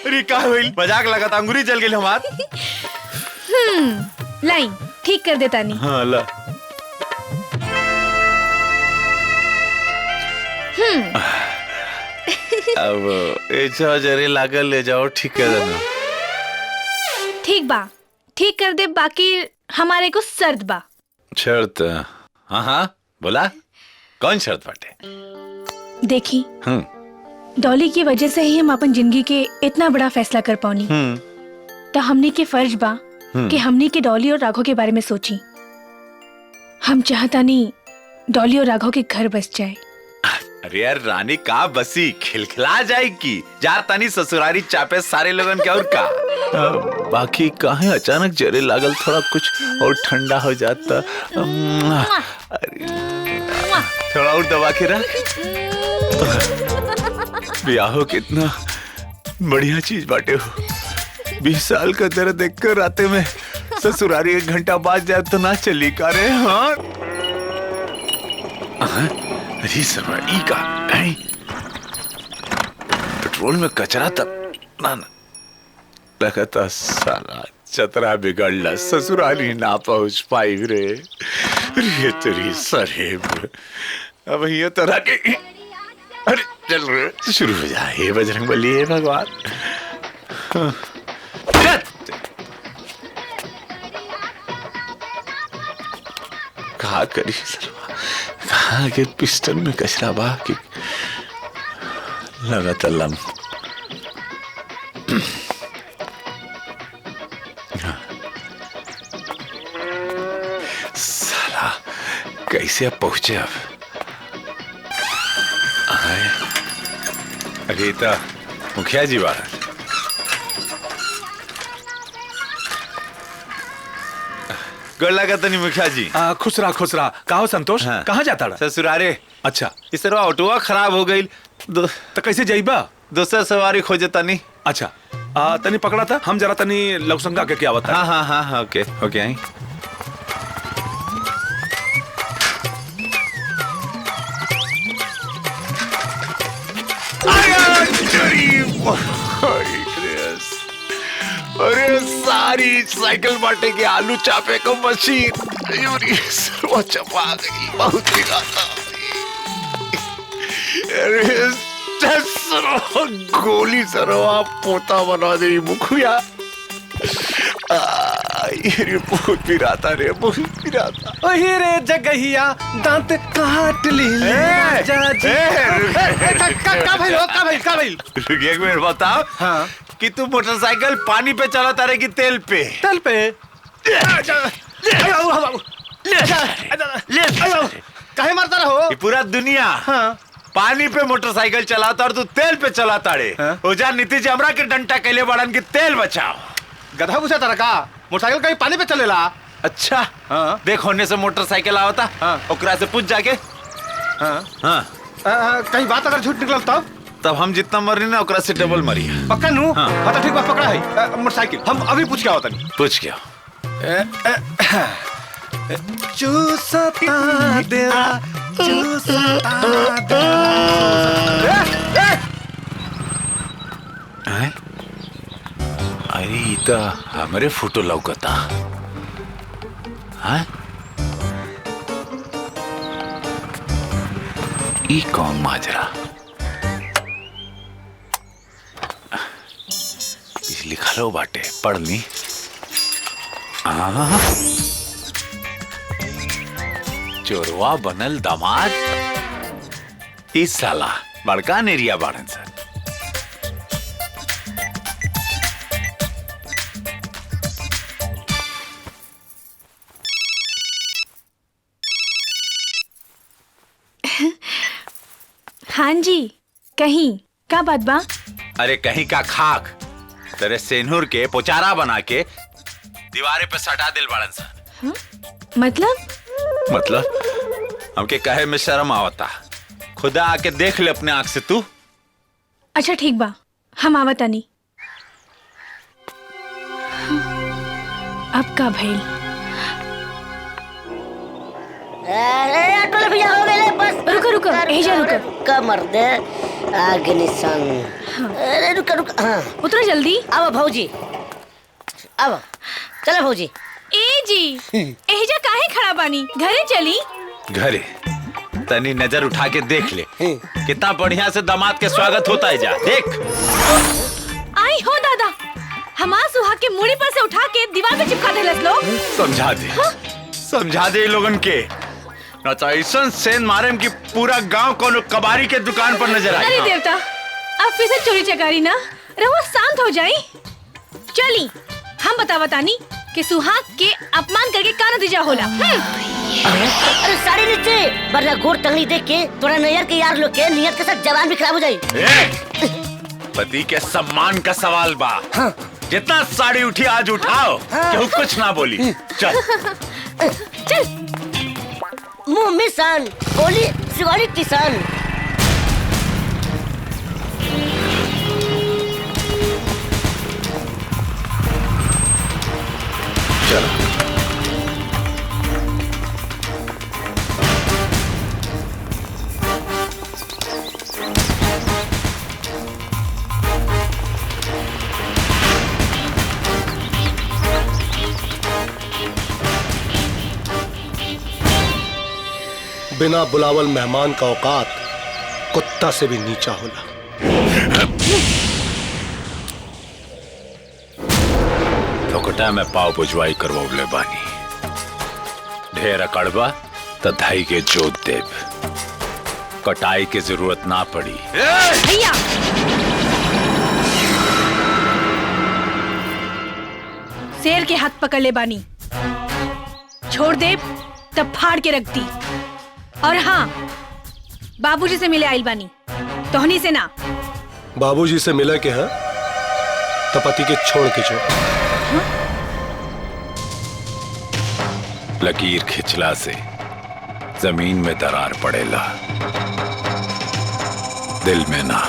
अरे का होइल? मजाक लगा था, अंगूरी जल गेल हमार। लाइन ठीक कर देता नहीं। हाँ ला। अब ऐसा जरे लागल ले जाओ, ठीक कर देना। ठीक बा, ठीक कर दे, बाकी हमारे को शर्त बा। शर्त? हाँ हाँ बोला, कौन शर्त बाटे? देखी डॉली की वजह से ही हम अपन जिंदगी के इतना बड़ा फैसला कर पाऊनी, तो हमने के फर्ज बा कि हमने के डॉली और राघव के बारे में सोची। हम चाहता नहीं डॉली और राघव के घर बस जाए। अरे यार रानी का बसी खिलखिला जाएगी, जा तनी ससुरारी चापे सारे लोगन के और का। बाकी काहे अचानक जरे लागल, थोड़ा कुछ और ठंडा हो जाता। थोड़ा और दबा के रख। ब्याह कितना बढ़िया चीज बाटे हो। 20 साल का दर्द देखकर राते में ससुरारी 1 घंटा बाद जाए तो ना चली का रे। हाँ अरे सवारी का नहीं, पेट्रोल में कचरा तब ना लगता साला चतरा बिगड़ला, ससुराली ना पहुंच पाई रे। अरे तेरी सरेब, अब ये तरह के। अरे चल रे शुरू हो जाए, बजरंगबली है भगवान। कहा करी कहा के पिस्टल में कचरा बा कि लगा तलम। साला कैसे अब पहुंचे अब? अरे तो मुखिया जी बाहर। गड़ लगा तो नहीं मुखिया जी। खुश रहा। कहा संतोष? हाँ। कहाँ जाता रहा? ससुरारे। अच्छा इस तरह ऑटोवा खराब हो गई तो कैसे जाइबा? दूसरा सवारी खोजे तनी। अच्छा तनी पकड़ा था, हम जरा तनी लवसंगा के क्या बता। हाँ ओके ओके आई। अरे सारी साइकिल बांटे के आलू चापे को मशीन चपा गई, बहुत ही गाता। अरे गोली सरवा पोता बना दे मुखिया। ये बहुत पिराता रे, बहुत पिराता। ओही रे जगहिया दांत काट ली का भाई एक मिनट बताओ। हाँ कि तू मोटरसाइकिल पानी पे चलाता रहे कि तेल पे? तेल पे। काहे मारता रहो? ये पूरा दुनिया पानी पे मोटरसाइकिल चलाता और तू तेल पे चलाता रे। ओजा नीति जी हमरा के डंटा कैले बड़न की तेल बचाओ। गधा पूछा तारा का मोटरसाइकिल कहीं पानी पे चलेला? अच्छा देख होने से मोटरसाइकिल आवता, ओकरा से पूछ जाके। कहीं बात अगर झूठ निकल तब हम जितना मरी ना ओकरा से डबल मरी। पक्का नू? पता ठीक बात पकड़ा है मोटरसाइकिल। हम अभी पूछ के आवता नहीं। पूछ के चूसता तेरा अरे इता हमारे फोटो लौकता। हाँ ई कौन माजरा? लिखलो बाटे, पढ़ ली। चोरवा बनल दामाद इस साला बड़का नेरिया बाड़न सर। हाँ जी, कहीं का बात बा? अरे कहीं का खाक तेरे सेनूर के पोचारा बना के दीवारे पे सटा दिल बाड़न सर। मतलब हमके कहे में शर्म आवता, खुदा आके देख ले अपने आंख से तू। अच्छा ठीक बा, हम आवतानी। अब का भइल? अरे ऑटो भैया हो गए बस। रुको रुको, एजा रुको। का मर्दे आगे निशान। अरे रुको रुको, हाँ उतरो जल्दी। अब भौजी, अब चलो भौजी। ए जी, एजा काहे खड़ा बानी? घरे चली। घरे तनी नजर उठा के देख ले कितना बढ़िया से दामाद के स्वागत होता है। जा देख। आई हो दादा, हमार सुहाग के मुड़ी पर से उठा के दीवार पे चिपका देलस लोग। समझा दे, समझा दे लोगन के न तो ऐसा सेन मारे कि पूरा गांव कोनो कबाड़ी के दुकान पर नजर आए। अरे देवता, अब फिर से चोरी चकारी ना, रहो शांत हो जाई। चली हम बतावतानी कि सुहाग के अपमान करके का नतीजा होला। अरे साड़ी नीचे, वरना गोर टंगली देख के तोरा नैयर के यार लोग के नियत के साथ जवान भी खराब हो जाई। पति के सम्मान का सवाल बा। हाँ। जितना साड़ी उठी आज उठाओ। हाँ। क्यों कुछ ना बोली। चल चल मुंह में सान बोली सिवाली किसान। चलो बिना बुलावल मेहमान का औकात कुत्ता से भी नीचा होला। लोकटा में पाव बुझवाई करवले बानी, ढेर अकड़बा तो धाई के जोत देव, कटाई की जरूरत ना पड़ी। भैया शेर के हाथ पकड़ ले बानी, छोड़ दे तब फाड़ के रख दी। और हाँ, बाबूजी से मिले आइल बानी, तोहनी से ना। बाबूजी से मिले के हैं तो पति के छोड़ के जो। हाँ? लकीर खिंचला से जमीन में दरार पड़ेला, दिल में ना।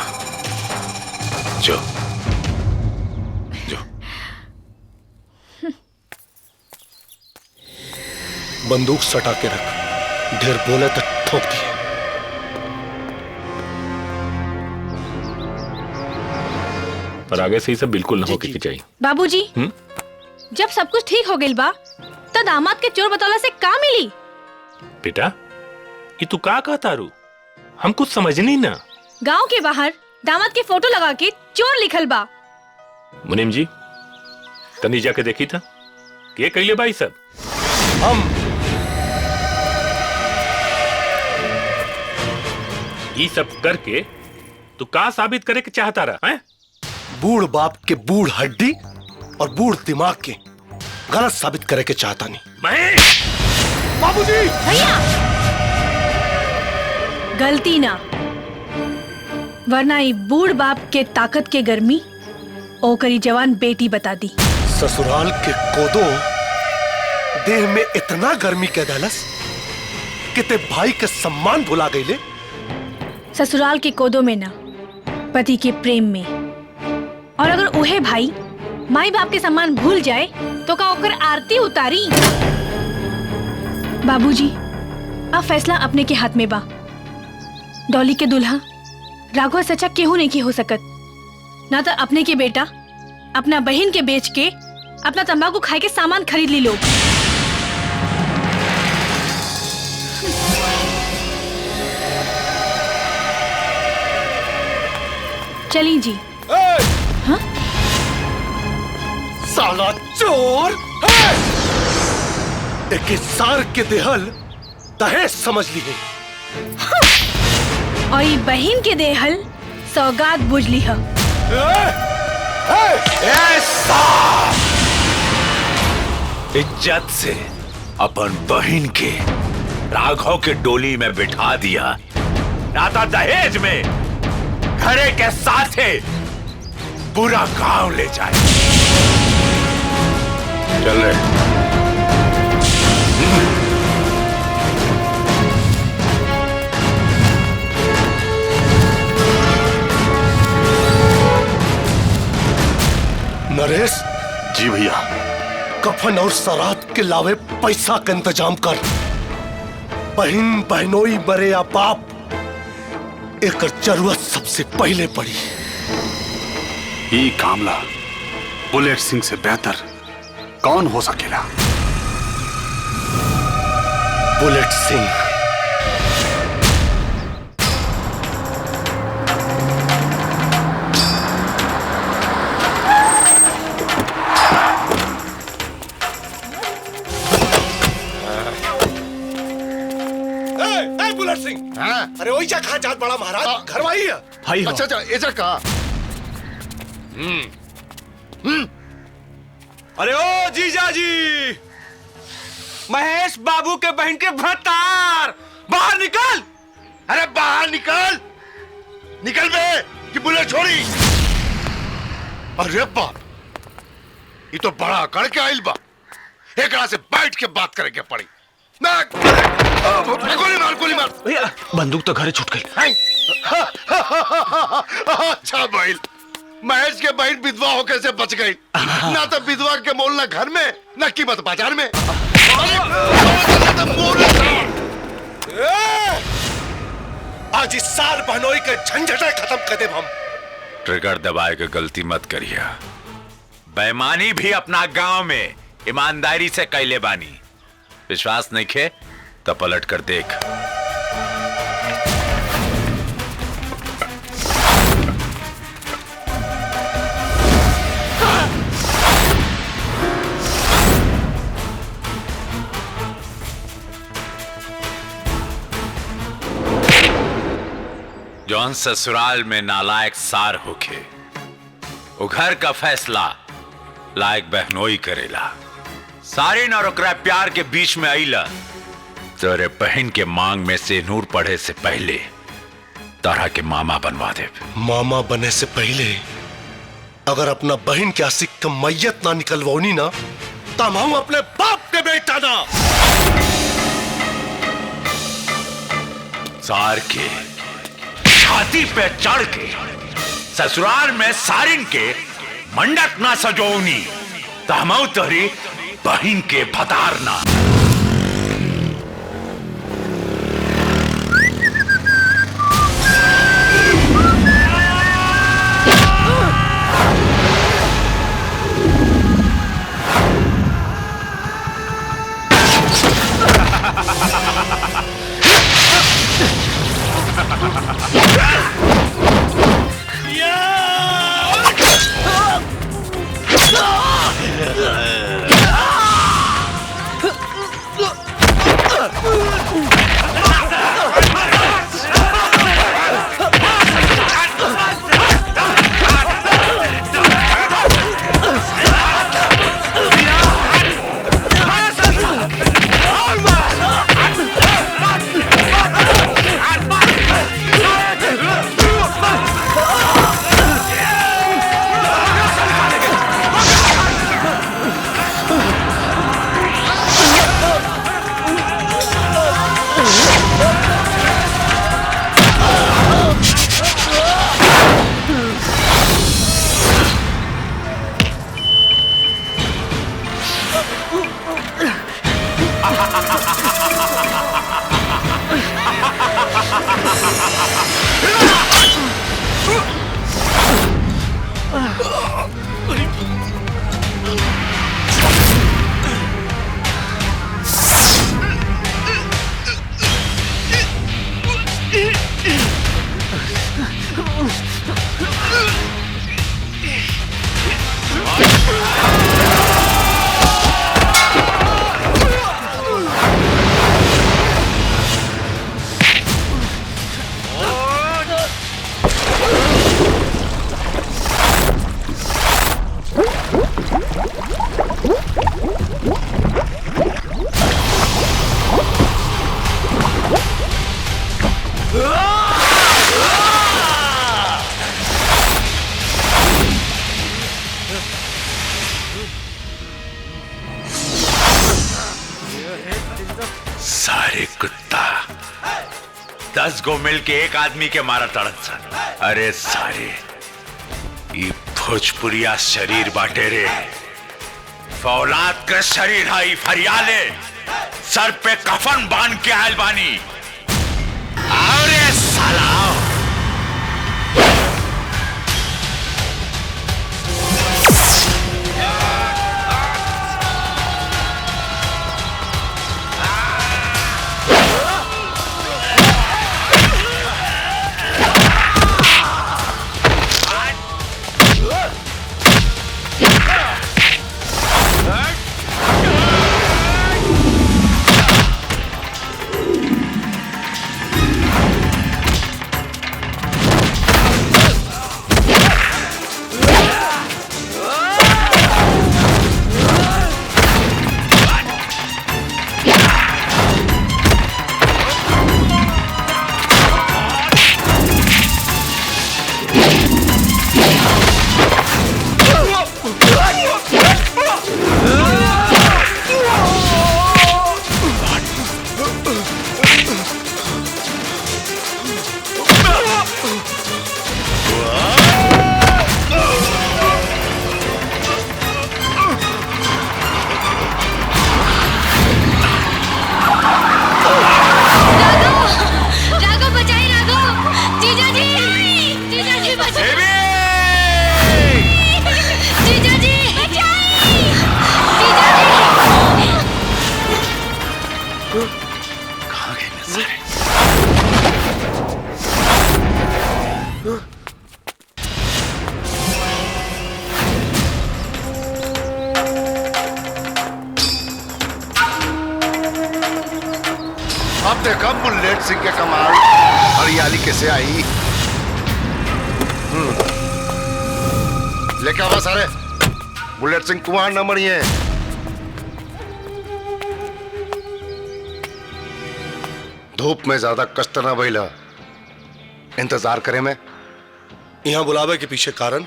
जो जो बंदूक सटा के रख, ढेर बोले तो ठोक दिए। पर आगे से ही सब बिल्कुल ना होके के चाहिए। बाबूजी, जब सब कुछ ठीक हो गइल बा तो दामाद के चोर बतौला से का मिली? बेटा ये तू का कहता रू, हम कुछ समझनी ना। गांव के बाहर दामाद के फोटो लगा के चोर लिखल बा। मुनीम जी तनी जाके देखी था के कइले भाई सब। हम ये सब करके तू का साबित करे के चाहता रहा है? बूढ़ बाप के बूढ़ हड्डी और बूढ़ दिमाग के गलत साबित करे के चाहता नहीं। महेश! बाबूजी! भैया! गलती ना, वरना ये बूढ़ बाप के ताकत के गर्मी ओकरी जवान बेटी बता दी। ससुराल के कोदो देह में इतना गर्मी के दलस कि ते भाई के सम्मान भुला गईले। ससुराल के कोदो में ना, पति के प्रेम में। और अगर उहे भाई माई बाप के सम्मान भूल जाए तो का ओकर आरती उतारी। बाबूजी, अब फैसला अपने के हाथ में बा। डॉली के दुल्हा राघव सच्चा केहू नहीं की हो सकत। ना तो अपने के बेटा अपना बहन के बेच के अपना तंबाकू खाए के सामान खरीद ली लोग। चली जी। हाँ? साला चोर! एक सार के देहल दहेज समझ लिए। और ये बहन के देहल सौगात बुझली है। इज्जत से अपन बहन के राघव के डोली में बिठा दिया, नाता दहेज में घरे के साथे पूरा गांव ले जाए। चल रहे नरेश। जी भैया। कफन और सरात के लावे पैसा का इंतजाम कर। बहन बहनोई मरे या बाप, एक जरूरत सबसे पहले पड़ी। ये कामला बुलेट सिंह से बेहतर कौन हो सकेला? बुलेट सिंह। बुलेट सिंह। अरे वही जा कहाँ जात बड़ा महाराज, घर वाही है भाई। अच्छा अच्छा ऐसा कहा। अरे ओ जीजा जी, महेश बाबू के बहन के भतार, बाहर निकल। अरे बाहर निकल, निकल बे कि बुलेट छोड़ी। अरे बाप, ये तो बड़ा अकड़ के आइल बा। एकरा से बैठ के बात करेंगे पड़ी। गोली मार भैया, बंदूक तो घरे छूट गई। अच्छा भाई, महेश के बहन विधवा होकर से बच गई। ना तो विधवा के मोल न घर में, न कीमत बाजार में। आज इस साल बहनोई के झंझटे खत्म कर दे हम। ट्रिगर दबाए के गलती मत करिए। बेईमानी भी अपना गांव में ईमानदारी से कैले बानी। विश्वास नहीं खे तो पलट कर देख। जौन ससुराल में नालायक सार होके वो घर का फैसला लायक बहनोई करेला। सारिन और ओकरा प्यार के बीच में आईला तेरे बहन के मांग में से नूर पढ़े से पहले तारा के मामा बनवा दे। मामा बने से पहले अगर अपना बहन के आशिक का मैयत ना निकलवानी ना, तब हम अपने बाप के बेटा ना। सार के छाती पे चढ़ के ससुराल में सारिन के मंडप ना सजोनी तो हम तोरी बहन के भतारना। सारे कुत्ता 10 गो मिल के एक आदमी के मारा तड़न सन। अरे सारे ये भोजपुरिया शरीर बाटे रे, फौलाद के शरीर है फरियाले, सर पे कफन बांध के आयल बानी। अरे साला अब देखा बुलेट सिंह के कमाल हरियाली कैसे आई। लेके आवा सारे, बुलेट सिंह कुमार न मरिए। धूप में ज्यादा कष्ट न भइला, इंतजार करे में। यहाँ बुलावे के पीछे कारण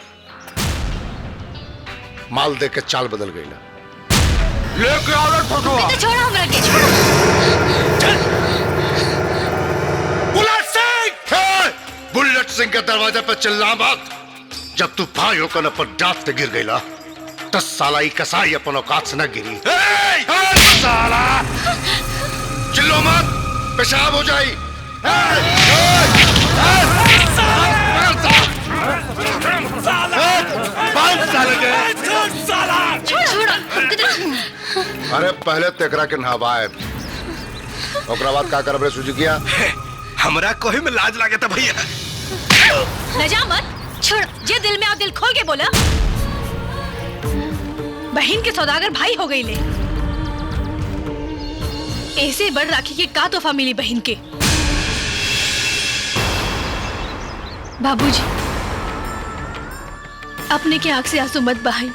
माल दे के चाल बदल गई। लेके आओ फोटो। छोड़ो हमरा के, छोड़ो। बुलेट सिंह! बुलेट सिंह के दरवाजे पे चिल्ला मत। जब तू भाइयों का न पर डांट के गिर गईला, 10 साला ही कसाई अपन औकात से न गिरी। साला चिल्लो मत, पेशाब हो जाई। अरे पहले तेकरा के नहवाए, ओकरा बाद का करब रे सुजुकिया? हमरा कोई में लाज लागे था भैया। लजा मत, छोड़। जे दिल में आ दिल खोल के बोला। बहन के सौदागर भाई हो गई ले। ऐसे बड़ राखी के का तोहफा मिली बहन के? बाबूजी, अपने के आंख से आंसू मत बहाई।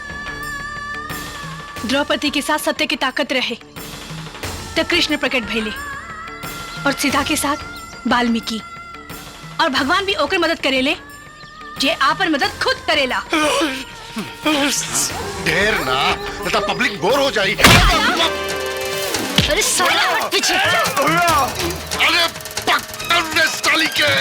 द्रौपदी के साथ सत्य की ताकत रहे तो कृष्ण प्रकट भइले, और सीता के साथ वाल्मीकि, और भगवान भी ओकर मदद करेले जे आपन मदद खुद करेला। ढेर ना, तो पब्लिक बोर हो जाई। अरे साला हट पीछे। अरे पकड़ साली के।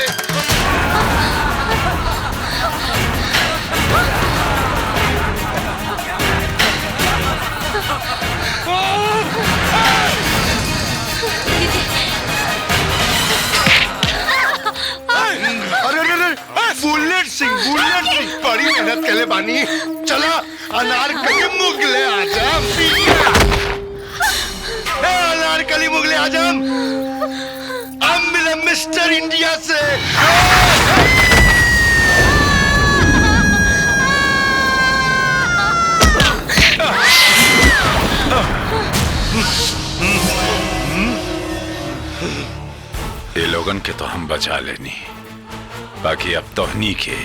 बुलेट सिंह बड़ी मेहनत करे बानी। चला अनारकली मुगले आजम। अनारकली मुगले आजम, हम मिले मिस्टर इंडिया से। ये लोगन के तो हम बचा लेनी, बाकी अब तोहनी के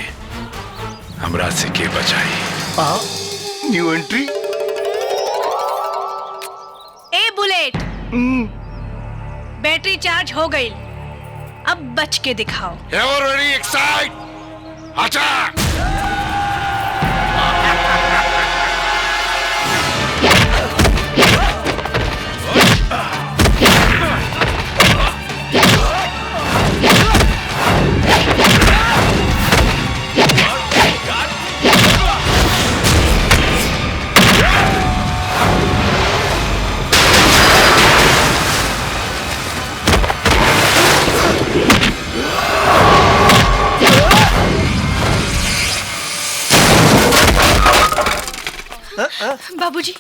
हमरा से के बचाई। New entry. ए बुलेट, बैटरी चार्ज हो गई, अब बच के दिखाओ। Everybody excited? Attack! बाबूजी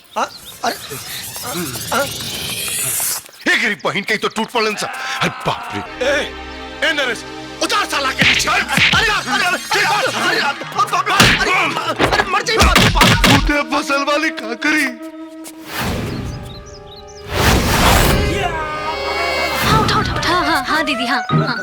एक गरीब बहन कहीं तो टूट पड़न सा। अरे बाप रे। ए नरेश उतार साला के नीचे। अरे मर जाइए टूटे फसल वाली का करी। हाँ उठा उठा उठा। हाँ हाँ दीदी हाँ हाँ।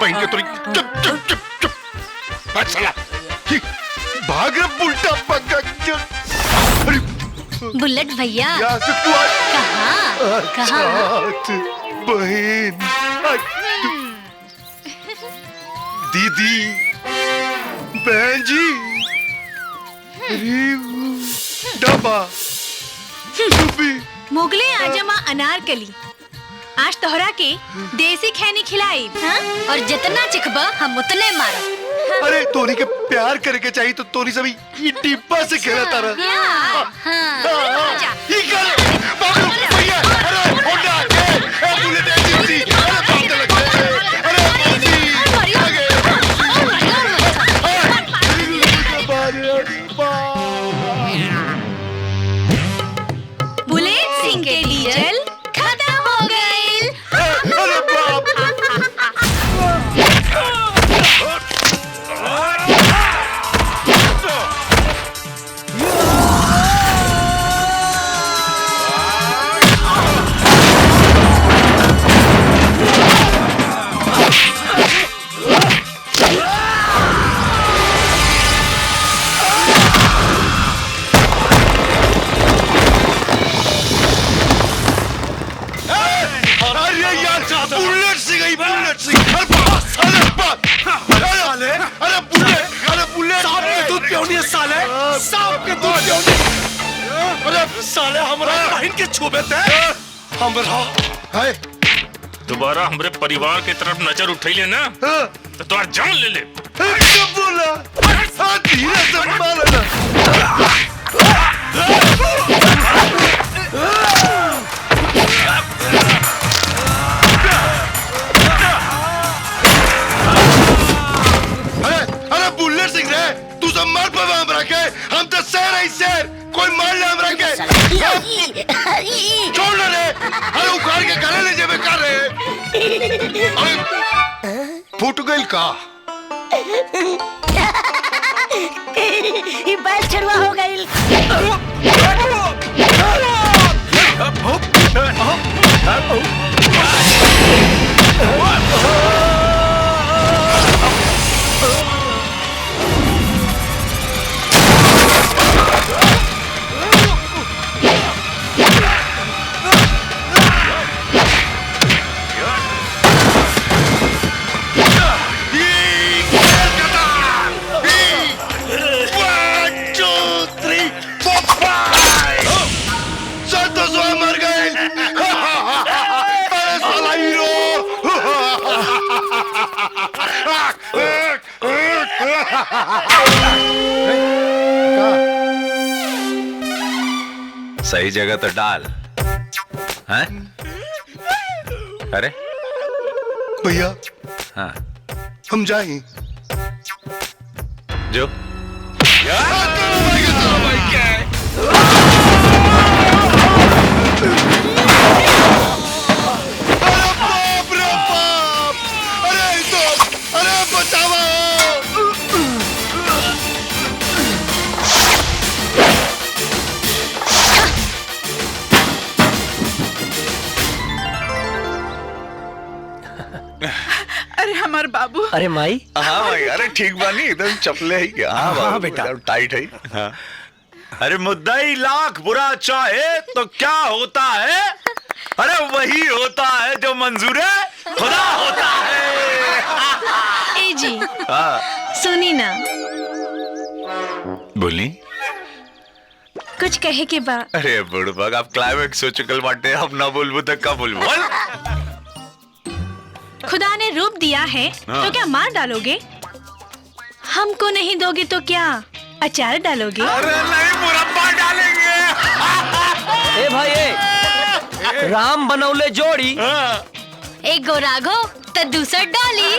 बहन के तोरी चुप चुप चुप चुप। साला भाग रे बुल्टा पक्का। बुलेट भैया यहाँ से तू कहाँ कहाँ बहन दीदी बहन जी डब्बा मुगले आजमा अनारकली आज तोहरा के देसी खैनी खिलाई हाँ? और जितना चिखबा हम उतने मारब। अरे तोरी के प्यार करे के चाहिए तो तोरी सभी ये डिब्बा से खेला तारा। बुलेट सिंह के डीजल खत्म हो गए। साले हमारा बहन के छुबे थे हमरा है दोबारा हमरे परिवार के तरफ नजर उठैले ना तो तोर जान ले ले। क्या बोला? धीरे से मारना। अरे बुल्लेट सिंह रे तू सब मार पावा हमरा के हम तो शेर है शेर कोई मार ले हमरा के छोड़ रे। अरे उखाड़ के गले ले जेबे कर रे। अरे फूट गइल का ये बैल चढ़वा हो गई। सही जगह तो डाल हैं? अरे भैया हाँ हम जाएं जो हमार बाबू। अरे माई। हाँ भाई, अरे ठीक बानी, एकदम चपले है क्या? हाँ हाँ बाबू, बेटा। एकदम टाइट है। हाँ। अरे मुद्दाई लाख बुरा चाहे तो क्या होता है? अरे वही होता है जो मंजूर है खुदा होता है। ए जी हाँ सुनी ना, बोली। कुछ कहे के बा। अरे बुढ़बक, आप क्लाइमेक्स हो चुकल बाटे, अब ना बोलबो तो कब बोलबो? बोल। खुदा ने रूप दिया है हाँ। तो क्या मार डालोगे? हमको नहीं दोगे तो क्या अचार डालोगे? अरे नहीं, मुरब्बा डालेंगे। ए भाई राम बनौले जोड़ी, एक गो राघो तो दूसर डॉली।